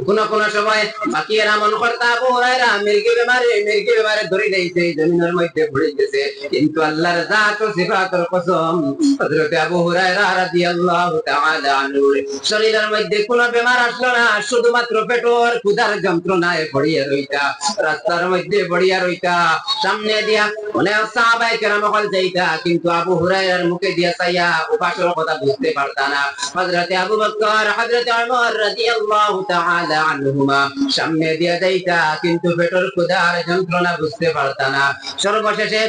কোন কোন সময় বাকিরা মন করতা আবু হুরায়রা মির্গি বেমারে ধরে দিয়েছে, জমিনের মধ্যে পড়ে গেছে, কিন্তু আল্লাহর জাত ও সিফাতের কসম, হযরত আবু হুরায়রা রাদিয়াল্লাহু তাআলা আনহু শরীরের মধ্যে কোনো বেমার আসলো না, শুধুমাত্র পেটের ক্ষুধার যন্ত্রণায় পড়িয়া রইতা, রাস্তার মধ্যে পড়িয়া রইতা। সামনে দিয়া অনেক সাহাবায়ে কেরাম হল যাইতা, কিন্তু আবু হুরায়রার মুখে দিয়া চাইয়া উপাসের কথা বুঝতে পারতা না। হযরত আবু বকর, হযরত ওমর রাদিয়াল্লাহু তাআলা আনহুমা সামনে দিয়া যাইতা, কিন্তু পেটের ক্ষুধার যন্ত্রণা বুঝতে পারতা না। সর্বশেষে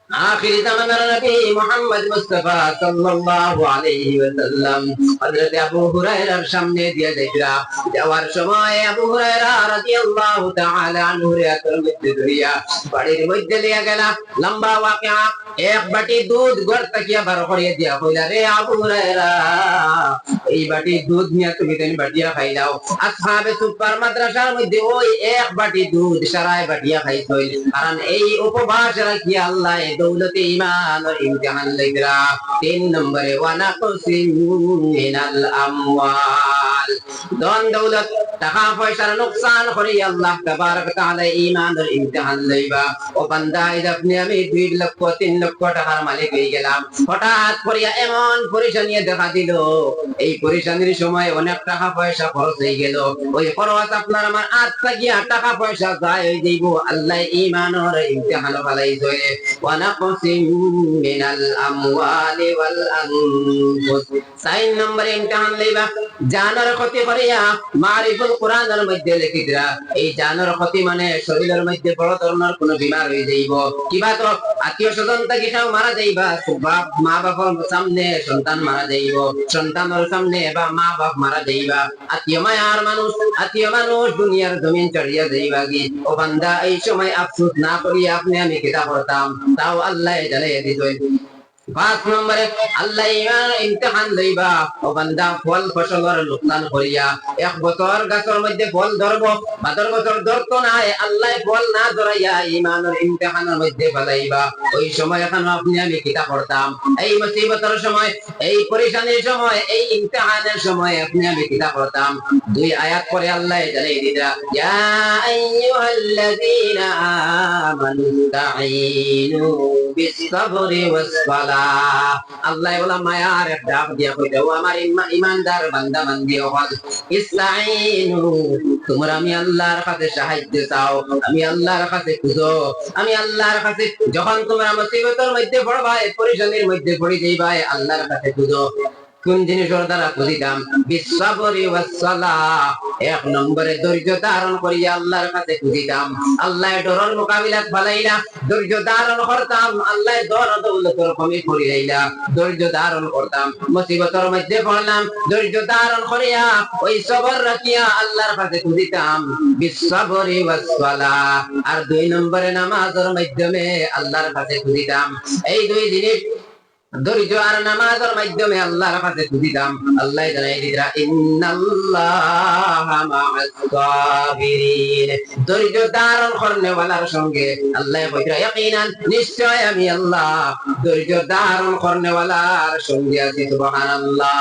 আখিরি জামানার নবী মুহাম্মদ মুস্তাফা সাল্লাল্লাহু আলাইহি ওয়াসাল্লাম হযরত আবু হুরায়রার সামনে দিয়ে যাইতা। যাওয়ার সময় আবু হুরায়রা রাদিয়াল্লাহু তাআলা আনহু হাতের মধ্যে ধরিয়া বাড়ির মধ্যে নিয়ে গেলা। লম্বা ওয়াকিয়া, এক বাটি দুধ ঘর থেকে বার করে দিয়া কইলা, রে আবু হুরায়রা, এই বাটি দুধ নিয়ে তুমি বাটিয়া খাইলাও। আসহাবে সুফার মাদ্রাসার মধ্যে ওই এক বাটি দুধ সারায় বাটিয়া খাইছই, কারণ এই উপবাস রাখিয়া আল্লাহ দৌলতে ঈমান ও ইমতিহান লইরা। 3 নম্বরে ওয়া নাকসিম মিনাল আমওয়াল, মাল ধন দৌলত টাকা পয়সার নুকসান করি আল্লাহ তাবারক তাআলা ঈমানের ইমতিহান লইবা। ও বান্দা আপনি আমি 2 লক্ষ 3 লক্ষ টাকার মালিক হয়ে গেলাম, হঠাৎ করিয়া এমন পরেশানি দেখা দিল, এই পরেশানির সময় অনেক টাকা পয়সা খরচ হয়ে গেল, ওই খরচ আপনার আমার আত্মা গিয়া টাকা পয়সা যায় হয়ে যাইব। আল্লাহ ঈমানের ইমতিহান ফলাইছে। ওয়া নাকসিম মিনাল আমওয়ালি ওয়াল আনফুস, 4 নম্বরে ইমতিহান লইবা জানার ক্ষতি করিয়া। মারিফুল কোরআনের মধ্যে লিখিতরা এই জানার ক্ষতি মানে শরীরের মধ্যে বড় ধরনের কোন বিমার হয়ে যাইব, কিবা তো আত্মীয় স্বজন থেকে কেউ মারা যাইবা, মা বাবার সামনে সন্তান মারা যাইব, সন্তানের সামনে বা মা বাপ মারা যাইবা, আত্মীয় মায়ার মানুষ আত্মীয় মানুষ দুনিয়ার জমিন চড়িয়া যাইবা গি। ও বান্দা এই সময় আফসোস না করিয়া আপনি আমি কিতা করতাম, তাও আল্লাহ জানাইয়া দিতেন। 5 নম্বরে আল্লাহ ইমতিহান লইবা। ও বান্দা ফল ফসলের লোকসান করিয়া 1 বছর গাছের মধ্যে ফল ধরব, 12 বছর ধরতো না, আল্লাহ ফল না ধরাইয়া ঈমানের ইমতিহানের মধ্যে ফেলাইবা। ওই সময় এখন আপনি আমি কিতা করতাম, এই মুসিবতের সময়, এই পরেশানির সময়, এই ইমতিহানের সময় আপনি আমি কিতা করতাম। 2 আয়াত পরে আল্লাহ জানাই দিতা, ইয়া আইয়ুহাল্লাযীনা আমানু ইসতাঈনু বিস-সাবরি ওয়াস-সালাহ। আল্লাহ বলা মায়ার এক ডাক দিয়া কইতে, ও আমার ঈমানদার বান্দা বান্দি হল, ইসতাঈনু, তোমরা আমি আল্লাহর কাছে সাহায্য চাও, আমি আল্লাহর কাছে খুঁজো, আমি আল্লাহর কাছে যখন তোমরা মুসিবতের মধ্যে পড়বা, পরেশানির মধ্যে পড়ে যাইবা, আল্লাহর কাছে খুঁজো। কোন জিনিসের দ্বারা খুঁজিতাম? বিস-সাবরি ওয়াস-সালাহ, 1 নম্বরে ধৈর্য ধারণ করিয়া আল্লাহর কাছে খুঁজিতাম। আল্লাহ ডরের মোকাবিলাত ফলাইলা, ধৈর্য ধারণ করতাম। আল্লাহ দর দৌলতের কমি করিয়াইলা, ধৈর্য ধারণ করতাম। মুসিবতের মধ্যে পড়লাম, ধৈর্য ধারণ করিয়া ওই সবর রাখিয়া আল্লাহর কাছে খুঁজিতাম। বিস-সাবরি ওয়াস-সালাহ। আর 2 নম্বরে নামাজের মাধ্যমে আল্লাহর কাছে খুঁজিতাম। এই 2 জিনিস ধৈর্য আর নামাজের মাধ্যমে আল্লাহর কাছে খুঁজিতাম। আল্লাহ জানাই দিরা, ইন্নাল্লাহা মা'আস সাবিরিন, ধৈর্য ধারণ করনেওয়ালার সঙ্গে আল্লাহ কইরা ইয়াকিনান, নিশ্চয় আমি আল্লাহ ধৈর্য ধারণ করনেওয়ালার সঙ্গে আছি। সুবহানাল্লাহ।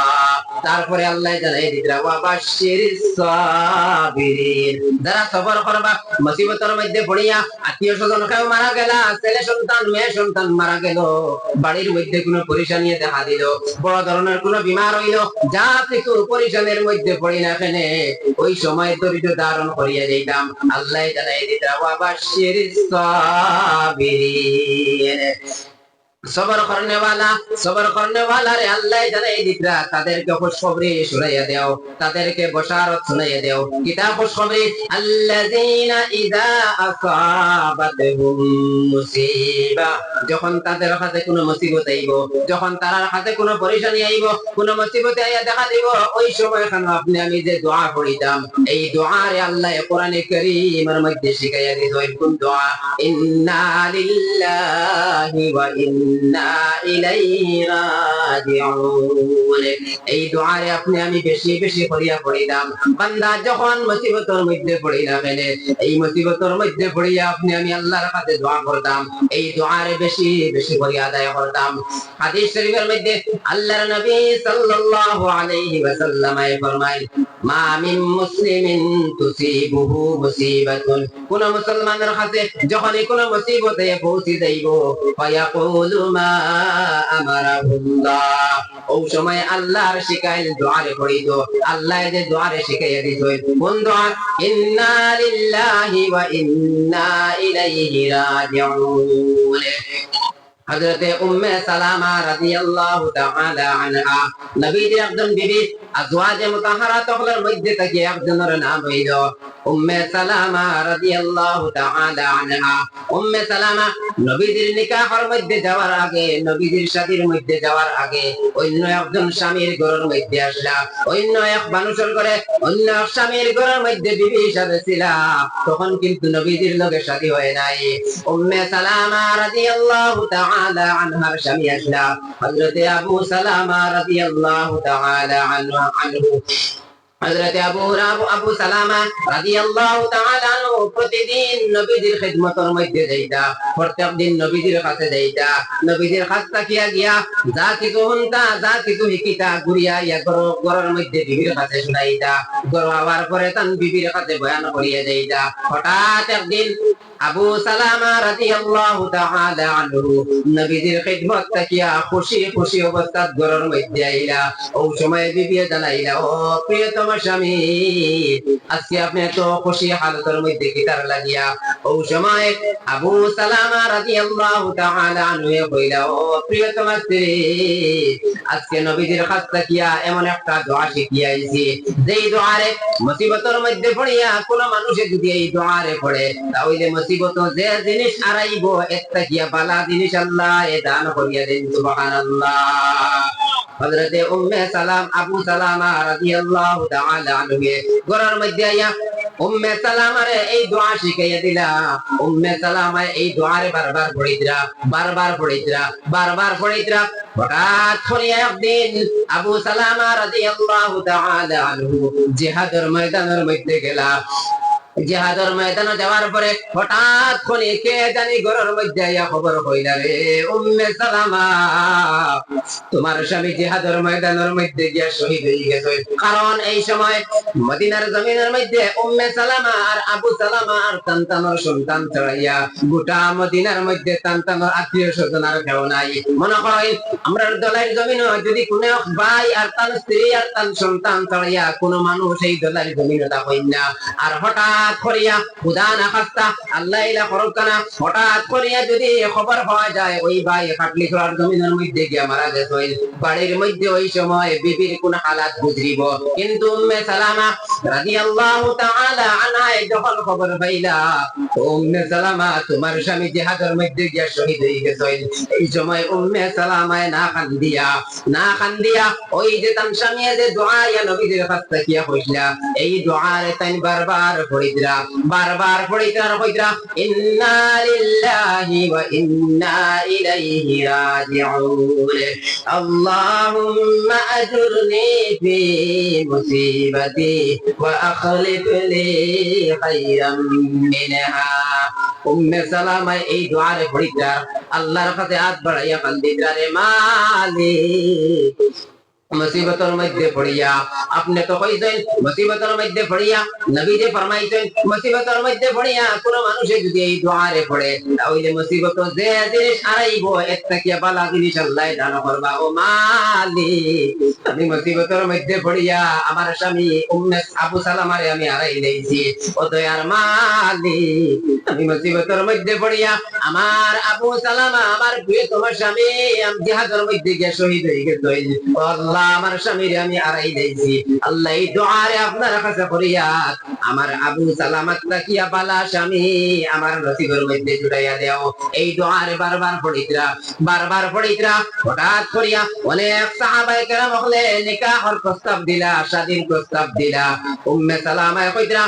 তারপরে আল্লাহ জানাই দিরা, ওয়া বাশশিরিস সাবিরিন, যারা সবর করবা, মুসিবতের মধ্যে পড়িয়া আত্মীয় স্বজন কেউ মারা গেলা, ছেলে সন্তান মেয়ে সন্তান মারা গেল, বাড়ির মধ্যে কোনো পরেশানি দেখা দিল, বড় ধরনের কোনো বিমার হইল, যা কিছু পরেশানির মধ্যে পড়ি না কেন, ওই সময় ধৈর্য ধারণ করিয়া যাইতাম। আল্লাহ জানাই দিতা, ওয়া বাশশিরিস সাবিরিন, সবর করনেওয়ালা রে আল্লাহ জানাই দিতা, তাদেরকে খুশখবরি শুনাইয়া দাও, তাদেরকে বশারত শুনাইয়া দাও। কিতাব খুশখবরি, আল্লাযীনা ইযা আসাবাতহুম মুসিবা, যখন তাদের কাছে কোনো মুসিবত আইব, যখন তার কাছে কোনো পরেশানি আইব, কোনো মুসিবত আইয়া দেখা দিব, ওই সময় কেন আপনি আমি যে দোয়া করিতাম, এই দোয়া রে আল্লাহ কোরআনে কারীমের মধ্যে শিখাইয়া দিছেন। কোন দোয়া? ইন্না লিল্লাহি ওয়া ইন্না ইলাইহি রাজিউন। এই দোয়া রে আপনি আমি বেশি বেশি করিয়া পড়িতাম। বান্দা যখন মুসিবতের মধ্যে পড়ি না কেন, এই মুসিবতের মধ্যে পড়িয়া আপনি আমি আল্লাহর কাছে দোয়া করতাম, এই দোয়া রে বেশি বেশি করিয়া আদায় করতাম। হাদিস শরীফের মধ্যে আল্লাহর নবী সাল্লাল্লাহু আলাইহি ওয়াসাল্লাম ফরমায়, মা মিন মুসলিমিন তুসিবুহু মুসিবাতুন, কোন মুসলমানের কাছে যখনই কোন মুসিবত এসে পৌঁছে যাইব, ফায়াকুলু মা আমারাহুল্লাহ, ওই সময় আল্লাহর শিখাইল দোয়ারে পড়িত। আল্লাহ যে দোয়ারে শিখাইয়া দিছেন, কোন দোয়া? ইন্না লিল্লাহি ওয়া ইন্না ইলাইহি রাজিউন। হযরতে উম্মে সালামা রাদিয়াল্লাহু তাআলা আনহা, নবীর একজন বিবি, আজওয়াজে মুতাহহারাত হলের মধ্যে থেকে একজনের নাম হইল উম্মে সালামা রাদিয়াল্লাহু তাআলা আনহা। উম্মে সালামা নবীর নিকাহের মধ্যে যাওয়ার আগে, নবীর শাদীর মধ্যে যাওয়ার আগে অন্য একজন স্বামীর ঘরের মধ্যে আসলা, অন্য এক মানুষের ঘরে, অন্য এক স্বামীর ঘরের মধ্যে বিবি হিসাবে ছিল। তখন কিন্তু নবীর লগে শাদী হয় নাই। উম্মে সালামা রাদিয়াল্লাহু তাআলা আনহার স্বামী আসলা হযরতে আবু সালামা রাদিয়াল্লাহু তাআলা আনহু। হযরত আবু সালামা রাদিয়াল্লাহু তাআলা আনহু প্রতিদিন নবীজির খিদমতের মধ্যে যাইতা, প্রত্যেক দিন নবীজির কাছে যাইতা, নবীজির কাছ থেকে গিয়া যা কিছু হুনতা, যা কিছু শিকিতা, ঘুরিয়া ইয়া ঘরের মধ্যে বিবির কাছে শুনাইতা, ঘর হওয়ার পরে তান বিবির কাছে বয়ান করিয়া যাইতা। হঠাৎ একদিন আবু সালামা রাদিয়াল্লাহু তাআলা আনহু নবীজির খিদমত তাকিয়া খুশি খুশি অবস্থাত ঘরের মধ্যে আইলা। ওই সময় বিবি জানাইলা, ও প্রিয়তম স্বামী, আজকে আপনি এত খুশি হালতের মধ্যে কি তার লাগিয়া? ওই সময় আবু সালামা রাদিয়াল্লাহু তাআলা আনহু কইলা, ও প্রিয়তম স্ত্রী, আজকে নবীজির কাছ তাকিয়া এমন একটা দোয়া শিখিয়া আইছি, যেই দোয়ারে মুসিবতের মধ্যে পড়িয়া কোন মানুষে যদি এই দোয়ারে পড়ে, তাহলে মুসিবত যে জিনিস হারাইব একটা গিয়া বালা জিনিস আল্লাহ এ দান করিয়া দেন। সুবহানাল্লাহ। হযরতে উম্মে সালাম আবু সালামা রাদিয়াল্লাহু তাআলা আনহু ঘরের মধ্যে আইয়া উম্মে সালামারে এই দোয়া শিখাইয়া দিলা। উম্মে সালামা এই দোয়ারে বারবার পড়িতরা, বারবার পড়িতরা, বারবার পড়িতরা। হঠাৎ করে একদিন আবু সালামা রাদিয়াল্লাহু তাআলা আনহু জিহাদের ময়দানের মধ্যে গেলা। জিহাদের ময়দানে যাওয়ার পরে হঠাৎ করে কে জানি ঘরের মধ্যে আইয়া খবর কইলা, রে উম্মে সালামা, তোমার স্বামী জিহাদের ময়দানের মধ্যে গিয়া শহীদ হয়ে গেছে। কারণ এই সময় মদিনার জমিনের মধ্যে উম্মে সালামা আর আবু সালামা আর তান্তানোর সন্তান ছড়াইয়া গোটা মদিনার মধ্যে তান্তানোর আত্মীয় স্বজন আর কেউ নাই। মনে করেন আমরা দলের জমিন যদি কোনো ভাই আর তার স্ত্রী আর তার সন্তান ছড়াইয়া কোনো মানুষ এই দলের জমিনটা হই না। আর হঠাৎ করিয়া খুদা না খাস্তা আল্লাহ ইলা করকানা হঠাৎ করিয়া যদি খবর পাওয়া যায় ওই ভাই খাটলি করার জমিনের মধ্যে গিয়া মারা গেছে, বাড়ির মধ্যে ওই সময় বিবির কোন হালাত বুঝরিব। কিন্তু উম্মে সালামা রাদিয়াল্লাহু তাআলা আনহা যখন খবর পাইলা, উম্মে সালামা তোমার স্বামী জিহাদের মধ্যে গিয়া শহীদ হয়ে গেছে, এই সময় উম্মে সালামায় না কান্দিয়া ওই যে তার স্বামী যে দোয়া ইয়া নবীজির কাছ থেকে কইলা, এই দোয়ারে তাই বারবার পড়িতরা, বারবার পড়িতরা কইতরা, ইন্না লিল্লাহি ওয়া ইন্না ইলাইহি রাজিউন, আল্লাহুম্মা আজুরনি ফি মুসিবাতি ওয়া আখলিফ লি খায়রাম মিনহা। উম্মে সালামা এই দোয়ারে পড়িতরা, আল্লাহর কাছে হাত বাড়াইয়া কান্দিতরা, রে মালিক, মুসিবতের মধ্যে পড়িয়া আপনি তো কইছেন মুসিবতের মধ্যে পড়িয়া, নবী যে ফরমাইছেন মুসিবতের মধ্যে পড়িয়া কোন মানুষে যদি এই দোয়ারে পড়ে, তাহলে মুসিবত যে জিনিস হারাইব একটা কি বালা জিনিস আল্লাহ দান করবা। ও মালিক, আমি মুসিবতের মধ্যে পড়িয়া আমার স্বামী উম্মে আবু সালামারে আমি হারাই দিয়েছি। ও দয়ার মালিক, আমি মুসিবতের মধ্যে পড়িয়া আমার আবু সালামা আমার প্রিয়তম স্বামী আমি জিহাদের মধ্যে গিয়ে শহীদ হয়ে গেছে, আল্লাহ আমার স্বামীরে আমি হারাই দিয়েছি। আল্লাহ এই দোয়ারে আপনার কাছে করিয়া আমার আবু সালামাত তাকিয়া বালা স্বামী আমার নসিবের মধ্যে জুড়াইয়া দেও। এই দোয়ারে বারবার পড়িতরা, বারবার পড়িতরা। হঠাৎ করিয়া অনেক সাহাবায়ে কেরাম হলে নিকাহর প্রস্তাব দিলা, শাদীর প্রস্তাব দিলা। উম্মে সালামায়ে কইতরা,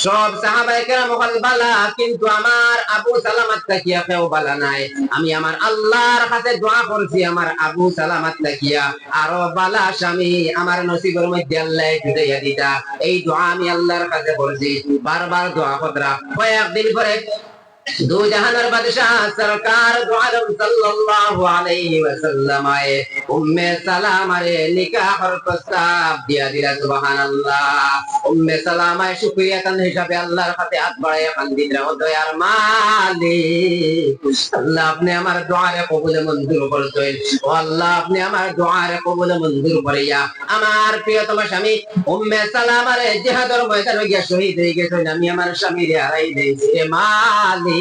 সব সাহাবায়ে কেরাম হল বালা, কিন্তু আমার আবু সালামাত তাকিয়া কেউ বালা নাই। আমি আমার আল্লাহর কাছে দোয়া করছি আমার আবু সালামাত তাকিয়া আরো বালা স্বামী আমার নসিবের মধ্যে আল্লাহ জুড়াইয়া দিতা। এই দোয়া আমি আল্লাহর কাছে করছি, বারবার দোয়া কতরা। কয়েকদিন পরে দু জাহানের বাদশাহ সরকার দু আলম সাল্লাল্লাহু আলাইহি ওয়াসাল্লাম আয়ে উম্মে সালামারে নিকাহর প্রস্তাব দিয়া দিলা। সুবহানাল্লাহ। উম্মে সালামায় শুকরিয়াতান হিসাবে আল্লাহর কাছে হাত বাড়াইয়া কান্দিরা, ও দয়ার মালিক, আল্লাহ আপনি আমার দোয়ারে কবুল মঞ্জুর করতেন। ও আল্লাহ আপনি আমার দোয়ারে কবুল মঞ্জুর করিয়া আমার প্রিয়তম স্বামী উম্মে সালামারে জিহাদের ময়দানে গিয়া শহীদ হয়ে গেছেন, আমি আমার স্বামীরে হারাই দিয়েছি। মালিক,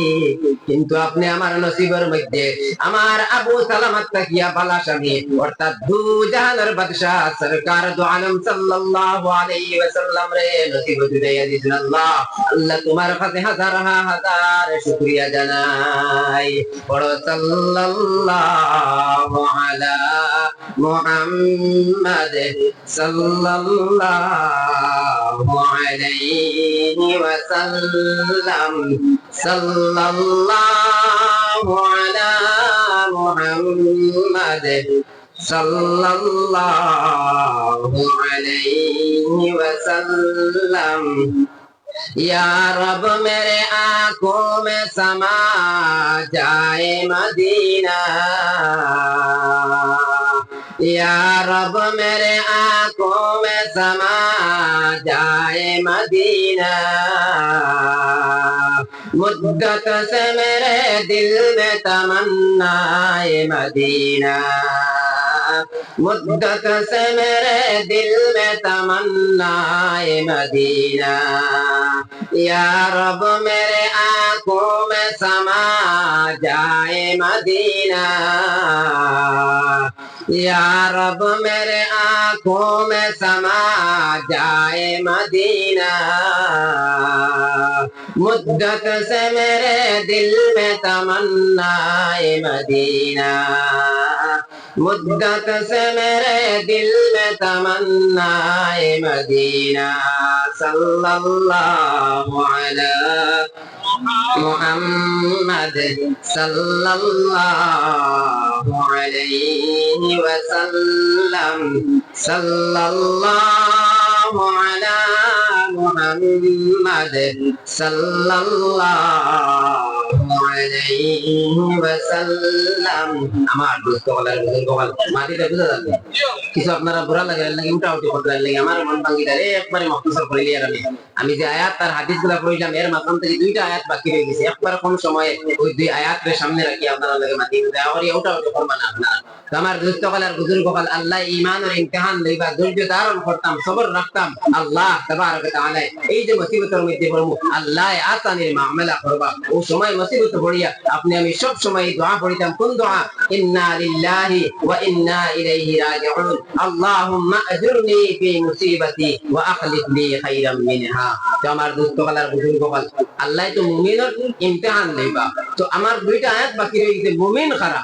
কিন্তু আপনি আমার নসিবের মধ্যে আমার আবু সালামাত তাকিয়া বালা স্বামী অর্থাৎ দু জাহানের বাদশাহ সরকার দু আলম সাল্লাল্লাহু আলাইহি ওয়াসাল্লাম রে নসিব জুড়াইয়া দিয়েছেন। আল্লাহ আল্লাহ তোমার কাছে হাজার হাজার শুকরিয়া জানাই। পড়ো সাল্লাল্লাহু আলা মুহাম্মাদ সাল্লাল্লাহু আলাইহি ওয়াসাল্লাম, সাল্লাল্লাহু আলা মুহাম্মাদ सल्लल्लाहु अलैहि वसल्लम। या रब मेरे आंखों में समा जाए मदीना, या रब मेरे आंखों में समा जाए मदीना। मुद्दत से मेरे दिल में तमन्नाए मदीना, मुद्दत से मेरे दिल में तमन्नाए मदीना। या रब मेरे आंखों में समा जाए मदीना, या रब मेरे आंखों में समा जाए मदीना। मुद्दत से मेरे दिल में तमन्नाए मदीना, मुद्दत से मेरे दिल में तमन्नाए मदीना। सल्लल्लाहु अलैहि मुहम्मद सल्लल्लाहु अलैहि वसल्लम। सल्लल्लाहु अला मुहम्मद सल्लल्लाहु अलैहि वसल्लम। আমার দোস্ত বলার বুজুর্গ বল মাটিতে বুঝা যাবে কিছু আপনারা বুড়া লাগে লাগে উল্টা উল্টি করতে লাগে আমার মন ভাঙ্গি দেয় একবারে মখতসর করে লিয়ে রাখি। আমি যে আয়াত তার হাদিসগুলো পড়লাম এর মাধ্যম থেকে দুইটা আয়াত বাকি রয়ে গেছে, একবার কোন সময়ে ওই দুই আয়াতের সামনে রাখি আপনারা লাগে মাটি দেয় আর উল্টা উল্টি করবেন না আপনারা। আমার দোস্ত বলার বুজুর্গ বল আল্লাহ ঈমানের ইমতিহান লইবা, ধৈর্য ধারণ করতাম, সবর রাখতাম। আল্লাহ তাবারক ওয়া তাআলা এই যে মুসিবতের মধ্যে পড়ব আল্লাহ আসানির মামলা করবা। ও সময় মুসিবত পড়িয়া আপনি আমি সব সময় দোয়া পড়িতাম, কোন দোয়া? ইন্না লিল্লাহি ওয়া ইন্না ইলাইহি রাজিউন। আল্লাহুম্মা আজরনি ফি মুসিবাতি ওয়া আখলিফ লি খাইরাম মিনহা। তো আমার দোস্ত বলার বুজুর্গ বল আল্লাহ তো মুমিনের ইমতিহান লইবা। তো আমার দুইটা আয়াত বাকি রয়ে গেছে, মুমিন খারা।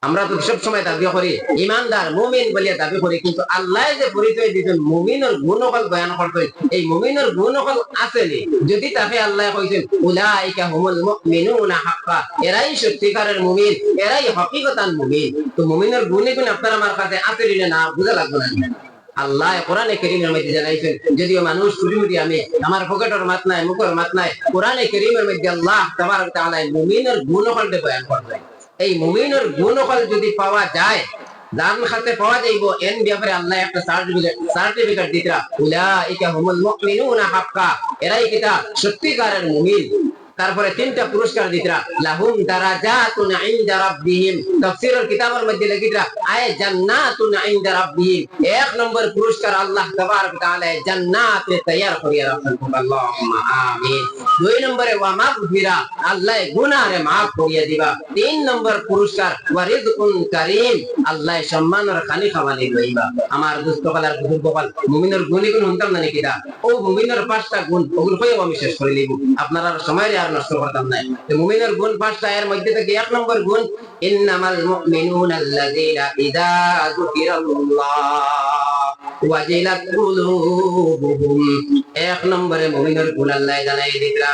আমরা তো সব সময় দাবি করি ইমানদার মুমিন বলিয়া দাবি করি, কিন্তু আল্লাহ যে পরিচয় দিয়েছেন মুমিনের গুণফল বয়ান করতেন, এই মুমিনের গুণফল আসেনি যদি তাকে আল্লাহ কইছেন উলাইকা হুমুল মুমিনুনা হাক্কা, এরাই সত্যিকারের মুমিন, এরাই হকিকতান মুমিন। তো মুমিনের গুণে গুণ আপনার আমার কাছে আসেনি না বুঝা লাগবে না। আল্লাহ কোরআনে কারীমের মধ্যে জানাইছেন, যদিও মানুষ কুড়ি আমি আমার পকেটের মাত নাই মুখের মাত নাই, কোরআনে কারীমের মধ্যে আল্লাহ তাবারক ওয়া তাআলা মুমিনের গুণফলটা বয়ান করতেন। এই মুমিনের গুণফল যদি পাওয়া যায়, যার হাতে পাওয়া যাইব, এর ব্যাপারে আল্লাহ একটা সার্টিফিকেট দিতরা উলাইকা হুমুল মুমিনুনা হাক্কা, এরাই কিতা সত্যিকারের মুমিন। তারপরে তিনটা পুরস্কার দিতরা লাহুম দারাজাতুন ইনদা রাব্বিহিম, তাফসীরের কিতাবের মধ্যে লিখিতরা আয় জান্নাতুন ইনদা রাব্বিহিম। এক নম্বর পুরস্কার আল্লাহ তাবারক ওয়া তাআলা জান্নাতে তৈয়ার করিয়া রাখেন, আল্লাহুম্মা আমিন। দুই নম্বরে ওয়া মাগফিরা, আল্লাহ গুনাহরে maaf করিয়া দিবা। তিন নম্বর পুরস্কার ওয়া রিজকুন কারীম, আল্লাহ সম্মানের খানি খাওয়ানি লইবা। আমার দোস্ত বলার বুজুর্গ বল মুমিনের গুণগুলো হুনতাম না কিটা, ও মুমিনের পাঁচটা গুণ ওগুলো কইও আমি শেষ করে নিব, আপনারা সময় আর নষ্ট করতাম না। মুমিনের গুণ পাঁচটা, এর মধ্যে থেকে এক নম্বর গুণ ইন্নামাল মুমিনুনা আল্লাযীনা ইযা যুকিরাল্লাহ ওয়াজিলাত কুলুবুহুম। এক নম্বরে মুমিনের গুণ আল্লাহ জানাই দিতরা,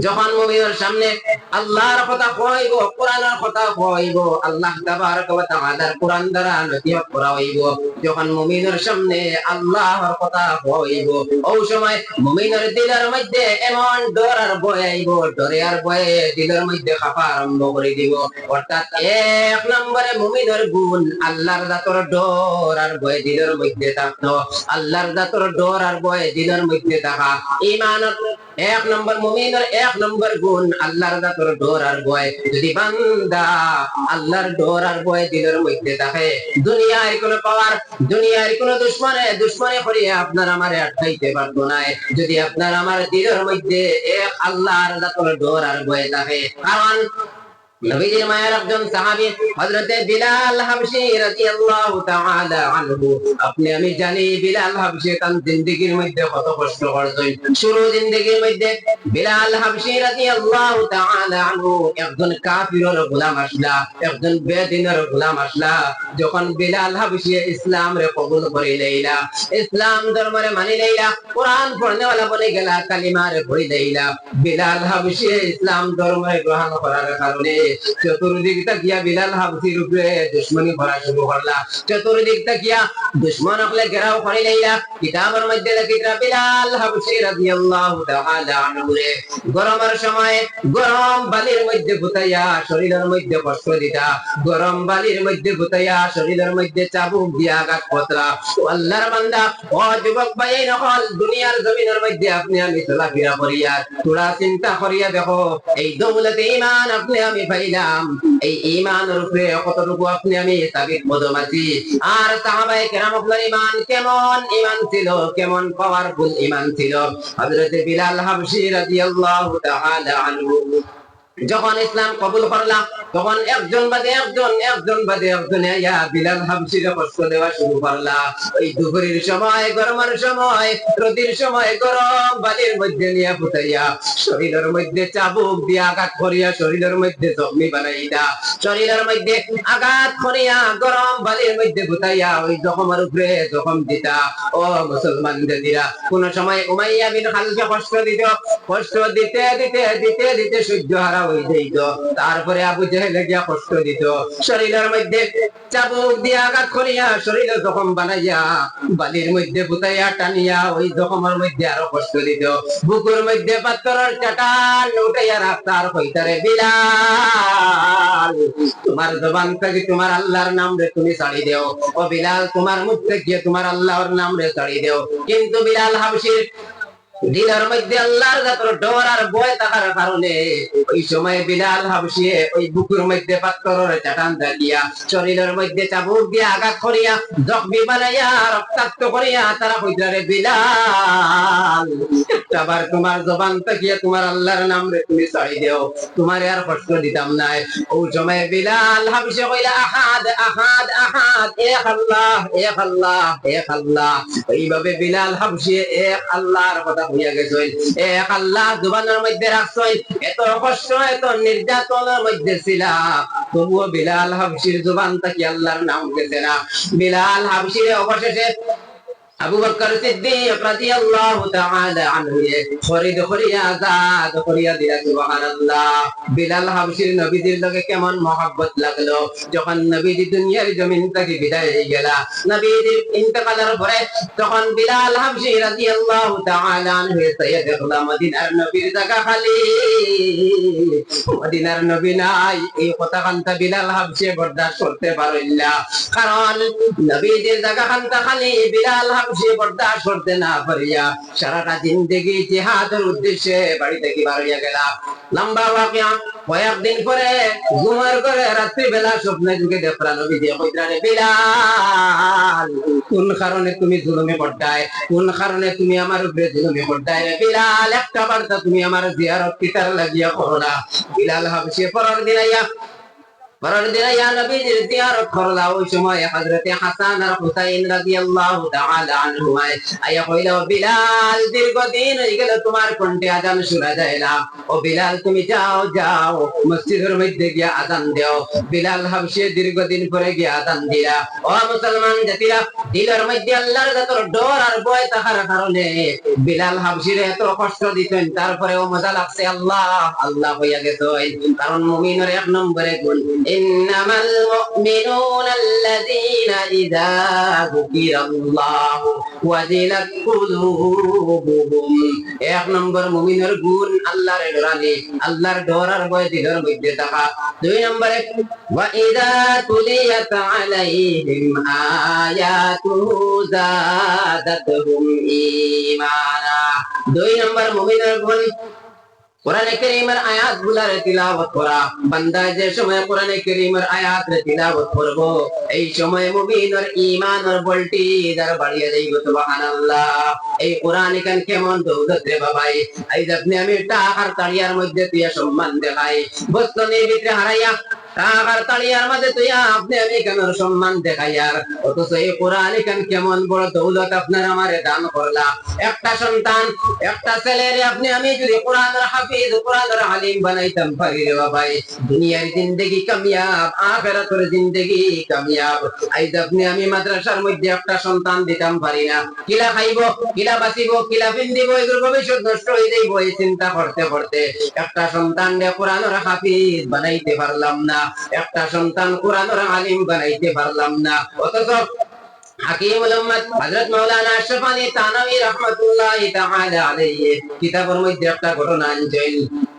যখন মুমিনের সামনে আল্লাহর কথা কইব, কোরআনের কথা কইব, আল্লাহ তাবারক ওয়া তাআলার কোরআন দ্বারা নসিহত করা হইব, যখন মুমিনের সামনে আল্লাহর কথা কইব, ওই সময় মুমিনের দিলের মধ্যে এমন ডর আর ভয় আইব, ডরে আর ভয়ে দিলের মধ্যে কাঁপা আরম্ভ করে দিব। অর্থাৎ এক নম্বরে মুমিনের গুণ আল্লাহর জাতর ডর আর ভয় দিলের মধ্যে থাকতো, আল্লাহর জাতর ডর আর ভয় দিলের মধ্যে থাকা। ঈমানের এক নম্বর মুমিনের এক নম্বর গুণ আল্লাহর জাতর ডর আর ভয়। যদি বান্দা আল্লাহর ডর আর ভয় দিলের মধ্যে থাকে, দুনিয়ার কোনো পাওয়ার, দুনিয়ার কোনো দুশ্মনে করিয়ে আপনার আমারে আটকাইতে পারবো না, যদি আপনার আমার দিলের মধ্যে এক আল্লাহর জাতর ডর আর ভয় থাকে। কারণ নবীজির মায়ের একজন সাহাবী হযরতে বিলাল হাবশী রাদিয়াল্লাহু তাআলা আনহু, আপনি আমি জানি বিলাল হাবশী তার জিন্দেগীর মধ্যে কত কষ্ট করেছেন। শুরু জিন্দেগীর মধ্যে বিলাল হাবশী রাদিয়াল্লাহু তাআলা আনহু একজন কাফিরের গোলাম আসলা, একজন বেদিনের গোলাম আসলা। যখন বিলাল হাবশী ইসলামরে কবুল করে লইলা, ইসলাম ধর্মরে মানি লইলা, কোরআন পড়নে वाला বনে গেলা, কালিমারে পড়ি লইলা, বিলাল হাবশী ইসলাম ধর্মরে গ্রহণ করার কারণে চতুর্দিক তাকিয়া বিলাল হাবশির উপরে দুশমনি করা শুরু করলা। চতুর্দিক তাকিয়া দুশমন হলে ঘেরাও করে লইলা। কিতাবের মধ্যে লেখিরা বিলাল হাবশি রাদিয়াল্লাহু তাআলা আনহু গরমের সময় গরম বালির মধ্যে গুতাইয়া শরীরের মধ্যে কষ্ট দিতা, গরম বালির মধ্যে গুতাইয়া শরীরের মধ্যে চাবুক দিয়া আঘাত করতা। আল্লাহর বান্দা ও যুবক ভাই নকল দুনিয়ার জমিনের মধ্যে আপনি আমি চলাফেরা করিয়া তোরা চিন্তা করিয়া দেখো এই দৌলতে ঈমান আপনি আমি পাইলাম, এই ঈমানের উপরে কতটুকু আপনি আমি সাবিত কদম আছি। আর সাহাবায়ে কেরামের ঈমান কেমন ঈমান ছিল, কেমন পাওয়ারফুল ঈমান ছিল। হযরত বিলাল হাবশী রাদিয়াল্লাহু তাআলা আনহু যখন ইসলাম কবুল করলা তখন একজন বাদে একজন ইয়া বিলাল হাবশীকে কষ্ট দেওয়া শুরু করলা। ওই দুপুরের সময় গরমের সময় রোদের সময় গরম বালির মধ্যে নিয়ে ফুটাইয়া শরীরের মধ্যে চাবুক দিয়ে আঘাত করিয়া শরীরের মধ্যে জখমি বানাইয়া শরীরের মধ্যে আঘাত করিয়া গরম বালির মধ্যে ফুটাইয়া ওই জখমের উপরে জখম দিতা। ও মুসলমান জাতিরা, কোন সময় উমাইয়া বিন খালফে কষ্ট দিতে দিতে সহ্য হারা হয়ে যাইত। তারপরে আবু জেহেল গিয়া কষ্ট দিত, শরীরের মধ্যে চাবুক দিয়ে আঘাত করিয়া শরীরে জখম বানাইয়া বালির মধ্যে ফুটাইয়া টানিয়া ওই জখমের মধ্যে আরো কষ্ট দিত। বুকুর মধ্যে পাথরের চাটান উঠাইয়া রাস্তার কইতারে বিলাল তোমার জবান থেকে তোমার আল্লাহর নাম রে তুমি ছাড়ি দেও। ও বিলাল তোমার মুখ থেকে তোমার আল্লাহর নাম রে ছাড়ি দেও। কিন্তু বিলাল হাবশীর দিলের মধ্যে আল্লাহর জাতর ডর আর ভয় থাকার কারণে ওই সময় বিলাল হাবশী ওই বুকুর মধ্যে পাথরের চাটান দিয়া শরীরের মধ্যে চাবুক দিয়ে আঘাত করিয়া জখমি বানাইয়া রক্তাক্ত করিয়া তারা কইতারে বিলাল একটাবার তোমার জবান থেকে তোমার আল্লাহর নাম রে তুমি ছাড়ি দেও, তোমারে আর কষ্ট দিতাম না। ওই সময় বিলাল হাবশী কইলা আহাদ আহাদ আহাদ এক আল্লাহ এক আল্লাহ এক আল্লাহ। এইভাবে বিলাল হাবশী এক আল্লাহর কথা হইয়া গেছেন, এক আল্লাহ জবানের মধ্যে রাখছেন। এত কষ্ট এত নির্যাতনের মধ্যে ছিল তবুও বিলাল হাবশীর জবান থেকে আল্লাহর নাম গেছে না। বিলাল হাবশীর অবশেষে আবু বকর সিদ্দিক রাদিয়াল্লাহু তাআলা আনহু খরিদ করিয়া আজাদ করিয়া দিলা। সুবহানাল্লাহ। বিলাল হাবশীর নবীজির লগে কেমন মহব্বত লাগলো যখন নবীজি দুনিয়ার জমিন থেকে বিদায় হয়ে গেলা। নবীজির ইন্তেকালের পরে তখন বিলাল হাবশী রাদিয়াল্লাহু তাআলা আনহু সাইয়্যিদ দেখলা মদিনার নবীর জায়গা খালি, মদিনার নবী নাই। এই কথা কান্তা বিলাল হাবশী বরদাস্ত করতে পারল না, কারণ নবীজির জায়গা কান্তা খালি বিলাল হাবশী বরদাস্ত করতে না পারিয়া সারাটা জিন্দেগি জিহাদের উদ্দেশ্যে বাড়ি থেকে বাড়িয়া গেলা। লম্বা ওয়াকিয়া। কয়েকদিন পরে ঘুমার করে রাত্রি বেলা স্বপ্নে যুগে দেখলা নবীজি কইতারে বিলাল কোন কারণে তুমি জুলুমে পড়তায়, কোন কারণে তুমি আমার উপরে জুলুমে পড়তায় রে বিলাল, একটা বার্তা তুমি আমার জিয়ারত কিতার লাগিয়া করো না। বিলাল হাবশী পরের দিন নবীজির জিয়ারত করলা। ওই সময় হযরত হাসান আর হুসাইন রাদিয়াল্লাহু তাআলা আনহুমা আয়া কইলা বিলাল দীর্ঘদিন হয়ে গেল তোমার কণ্ঠে আযান শোনা যায় না, ও বিলাল তুমি যাও মসজিদের মধ্যে গিয়া আযান দাও। বিলাল হাবশী দীর্ঘদিন পরে গিয়া আযান দিলা। ও মুসলমান জাতিরা, দিলের মধ্যে আল্লাহর জাতর ডর আর ভয় থাকার কারণে বিলাল হাবশীর এত কষ্ট দিতেন, তারপরেও মজা লাগছে আল্লাহ আল্লাহ হইয়া গেছে। কারণ মুমিনের এক নম্বরে গুণ إنما المؤمنون الذين إذا ذكر الله وجلت قلوبهم। এক নম্বর মুমিনের গুণ আল্লাহর ডরানি, আল্লাহর ডর আর ভয় দিলের মধ্যে থাকা। দুই নম্বরে وإذا تليت عليهم آياته زادتهم إيمانا। দুই নম্বর মুমিনের গুণ কোরআনে কারীমের আয়াতগুলোর তিলাওয়াত করা। বান্দা যে সময় কোরআনে কারীমের আয়াতের তিলাওয়াত করব এই সময় মুমিনের ঈমানের ভোল্টেজ বাড়িয়ে যাইবে। সুবহানাল্লাহ। এই কোরআন কান কেমন দৌলত রে বাবাই, এই আপনি আমি টাকার তাড়িয়ার মধ্যে দিয়ে সম্মান দেখাই বস্তনের ভিতরে হারাইয়া টাকার তালিয়ার মাঝে তুই আপনি আমি কেন সম্মান দেখাইয়ার, অথচ এই কোরআন কেন কেমন বড় দৌলত আপনার আমারে দান করলা। একটা সন্তান, একটা ছেলের আপনি আমি যদি কোরআনের হাফিজ, কোরআনের আলিম বানাইতাম পারি রে বাবাই, দুনিয়ার জিন্দেগি কামিয়াব, আখিরাতের জিন্দেগি কামিয়াব। আইজ আপনি আমি মাদ্রাসার মধ্যে একটা সন্তান দিতাম পারি না, কিলা খাইব, কিলা বাঁচিব, কিলা পিন্দিব, এগুলো ভবিষ্যৎ নষ্ট হয়ে যাইব এই চিন্তা করতে করতে একটা সন্তান কোরআনের হাফিজ বানাইতে পারলাম না, একটা সন্তান কোরআনের আলিম বানাইতে পারলাম না। অথচ হাকিমুল উম্মত হযরত মাওলানা আশরাফ আলী থানভী রাহমাতুল্লাহি তাআলা আলাইহি কিতাবের মধ্যে একটা ঘটনা আনছেন।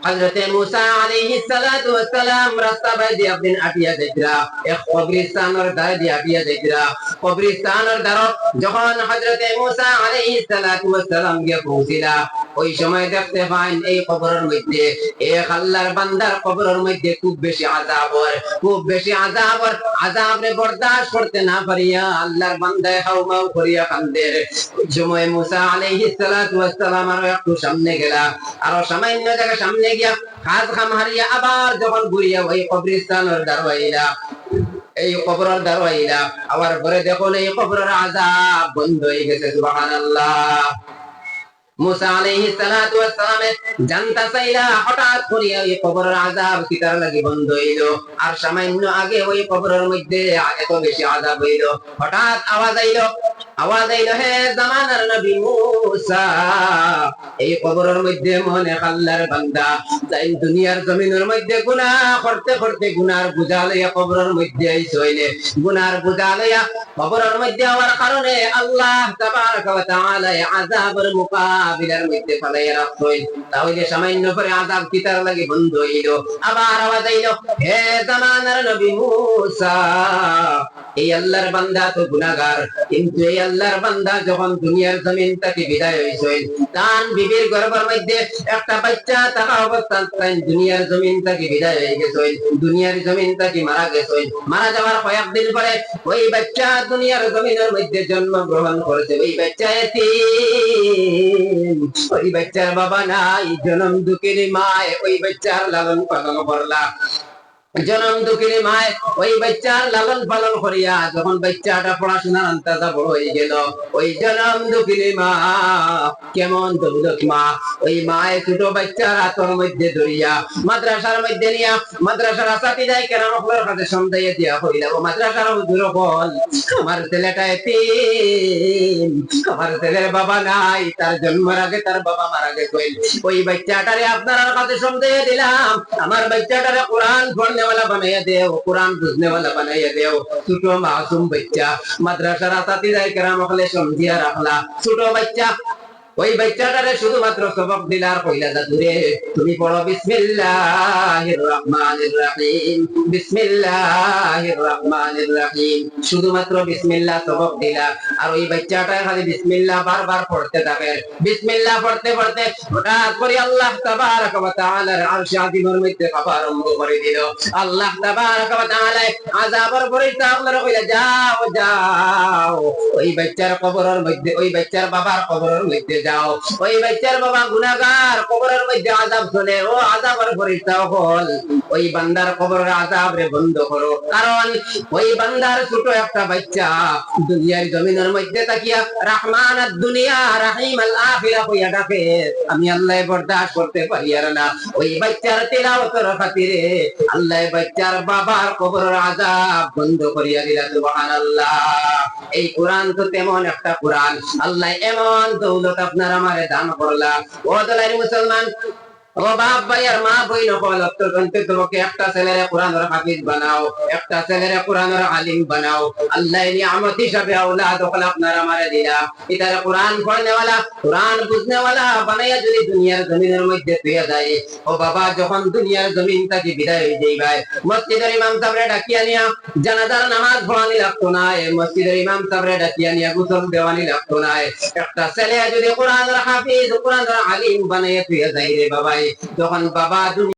হযরত মুসা আলাইহিস সালাতু ওয়াস সালাম রাস্তা বাইরে আপনি আটিয়া যাইতরা, এক কবরস্থানের ধারে দিয়ে আটিয়া যাইতরা। কবরস্থানের ধারে যখন হযরত মুসা আলাইহিস সালাতু ওয়াস সালাম গিয়ে পৌঁছিলা, ওই সময় দেখতে পান এই কবরের মধ্যে এক আল্লাহর বান্দার কবরের মধ্যে খুব বেশি আযাব, খুব বেশি আযাব, আযাবরে বরদাশত করতে না পারিয়া আল্লাহর বান্দায় হাউমাউ করিয়া কান্দে। ওই সময় মুসা আলাইহিস সালাতু ওয়াস সালাম আরো একটু সামনে গেলা, আরো সামান্য জায়গা সামনে গিয়া খাস খাম হারিয়া আবার যখন ঘুরিয়া ওই কবরস্থানের দারওয়াইলা, এই কবরের দারওয়াইলা আবার পরে দেখো এই কবরের আযাব বন্ধ হয়ে গেছে। সুবহানাল্লাহ। মুসা আলাইহিস সালাতু ওয়াস সালাম জানতা চাইলা হঠাৎ করিয়া এই কবরের আযাব কিতার লাগি বন্ধ হইলো, আর সামান্য আগে ওই কবরের মধ্যে এত বেশি আযাব হইলো। হঠাৎ আওয়াজ আইলো, আওয়াজ আইলো, হে জামানার নবী মুসা, এই কবরের মধ্যে মনে আল্লাহর বান্দা যাই দুনিয়ার জমিনের মধ্যে গুনাহ করতে করতে গুনার বোঝা লইয়া কবরের মধ্যে আইছইলে, গুনার বোঝা লইয়া কবরের মধ্যে হওয়ার কারণে আল্লাহ তাবারক ওয়া তাআলা আযাবের মুকাবিলার মধ্যে ফেলাইয়া রাখছেন। তাহলে সামান্য করে আযাব কিতার লাগি বন্ধ হইলো। আবার আওয়াজ আইলো, হে জামানার নবী মুসা, এই আল্লাহর বান্দা তো গুনাহগার, কিন্তু এই আল্লাহর বান্দা যখন দুনিয়ার জমিন থেকে বিদায় হইছেন, তার বিবির গর্ভের মধ্যে একটা বাচ্চা থাকা অবস্থায় দুনিয়ার জমিন থেকে বিদায় হয়ে গেছেন, দুনিয়ার জমিন থেকে মারা গেছেন। মারা যাওয়ার কয়েকদিন পরে ওই বাচ্চা দুনিয়ার জমিনের মধ্যে জন্মগ্রহণ করেছে। ওই বাচ্চা এতিম, ওই বাচ্চার বাবা নাই, জনম দুঃখিনী মায় ওই বাচ্চার লালন পালন করলা। জনম দুঃখিনী মায় ওই বাচ্চার লালন পালন করিয়া যখন বাচ্চাটা পড়াশোনার আন্তাজা বড় হয়ে গেল, ওই জনম দুঃখিনী মা কেমন দৌলত মা, ওই মায়ের ছোট বাচ্চার হাতের মধ্যে ধরিয়া মাদ্রাসার মধ্যে নিয়া মাদ্রাসার আসাতিদায় কেরামতের কাছে সন্ধাইয়া দিয়া হইলা, ও মাদ্রাসার হুজুর বল, আমার ছেলেটা এতিম, আমার ছেলের বাবা নাই, তার জন্মের আগে তার বাবা মারা গেছে। ওই বাচ্চাটারে আপনার কাছে সন্ধাইয়া দিলাম, আমার বাচ্চাটারে কোরআন পড়নে वाला बनाया देव, कुरान बुझने वाला बनाया देव। छोटो मासूम बच्चा মাদ্রাসার আসাতিদায়ে কেরাম হলে সমঝিয়া রাখলা, ছোট বাচ্চা ওই বাচ্চাটারে শুধুমাত্র সবক দিলার কইলা, দাদুরে তুমি পড়ো বিসমিল্লাহির রহমানির রহিম, বিসমিল্লাহির রহমানির রহিম, শুধুমাত্র বিসমিল্লাহ সবক দিলা। আর ওই বাচ্চাটা খালি বিসমিল্লাহ বারবার পড়তে থাকে। বিসমিল্লাহ পড়তে পড়তে হঠাৎ করে আল্লাহ তাবারক ওয়া তাআলার আরশে আযীমের মধ্যে কাঁপা আরম্ভ করে দিল। আল্লাহ তাবারক ওয়া তাআলা আযাবের ফেরেশতা আল্লাহর কইলা, যাও যাও ওই বাচ্চার কবরের মধ্যে, ওই বাচ্চার বাবার কবরের মধ্যে যাও, ওই বাচ্চার বাবা গুনাহগার, কবরের মধ্যে আযাব চলে, ও আযাবের ফেরেশতা হল ওই বান্দার কবরের আযাব রে বন্ধ করো। কারণ ওই বান্দার ছোট একটা বাচ্চা দুনিয়ার জমিনের মধ্যে তাকিয়া রহমান দুনিয়া রহিম আল আখিরা কইয়া ডাকে, আমি আল্লাহ বরদাশত করতে পারি আর না। ওই বাচ্চার তিলাওয়াতের খাতিরে আল্লাহ বাচ্চার বাবার কবরের আযাব বন্ধ করিয়া দিলা। সুবহানাল্লাহ। এই কোরআন তো তেমন একটা কোরআন, আল্লাহ এমন দৌলত আপনার আমারে দান করলা। ও দলের মুসলমান, ও বাপ ভাই আর মা বই নকল অত্যন্ত তোমাকে একটা ছেলের কোরআনের হাফিজ বানাও, একটা ছেলের কোরআনের আলিম বানাও। আল্লাহ নিয়ামত হিসাবে আওলাদ ওখানে আপনার আমারে দিলা, এটারে কোরআন পড়নে वाला, কোরআন বুঝনে वाला বানাইয়া যদি দুনিয়ার জমিনের মধ্যে পেয়ে যায়, ও বাবা যখন দুনিয়ার জমিন থেকে বিদায় হয়ে যাইবাই, মসজিদের ইমাম সাহেবরে ডাকিয়া নিয়া জানাজার নামাজ পড়ানি লাগতো না, মসজিদের ইমাম সাহেবরে ডাকিয়া নিয়া গোসল দেওয়ানি লাগতো না। একটা ছেলে যদি কোরআনের হাফিজ কোরআনের আলিম বানাইয়া পেয়ে যায় রে বাবা, যখন বাবা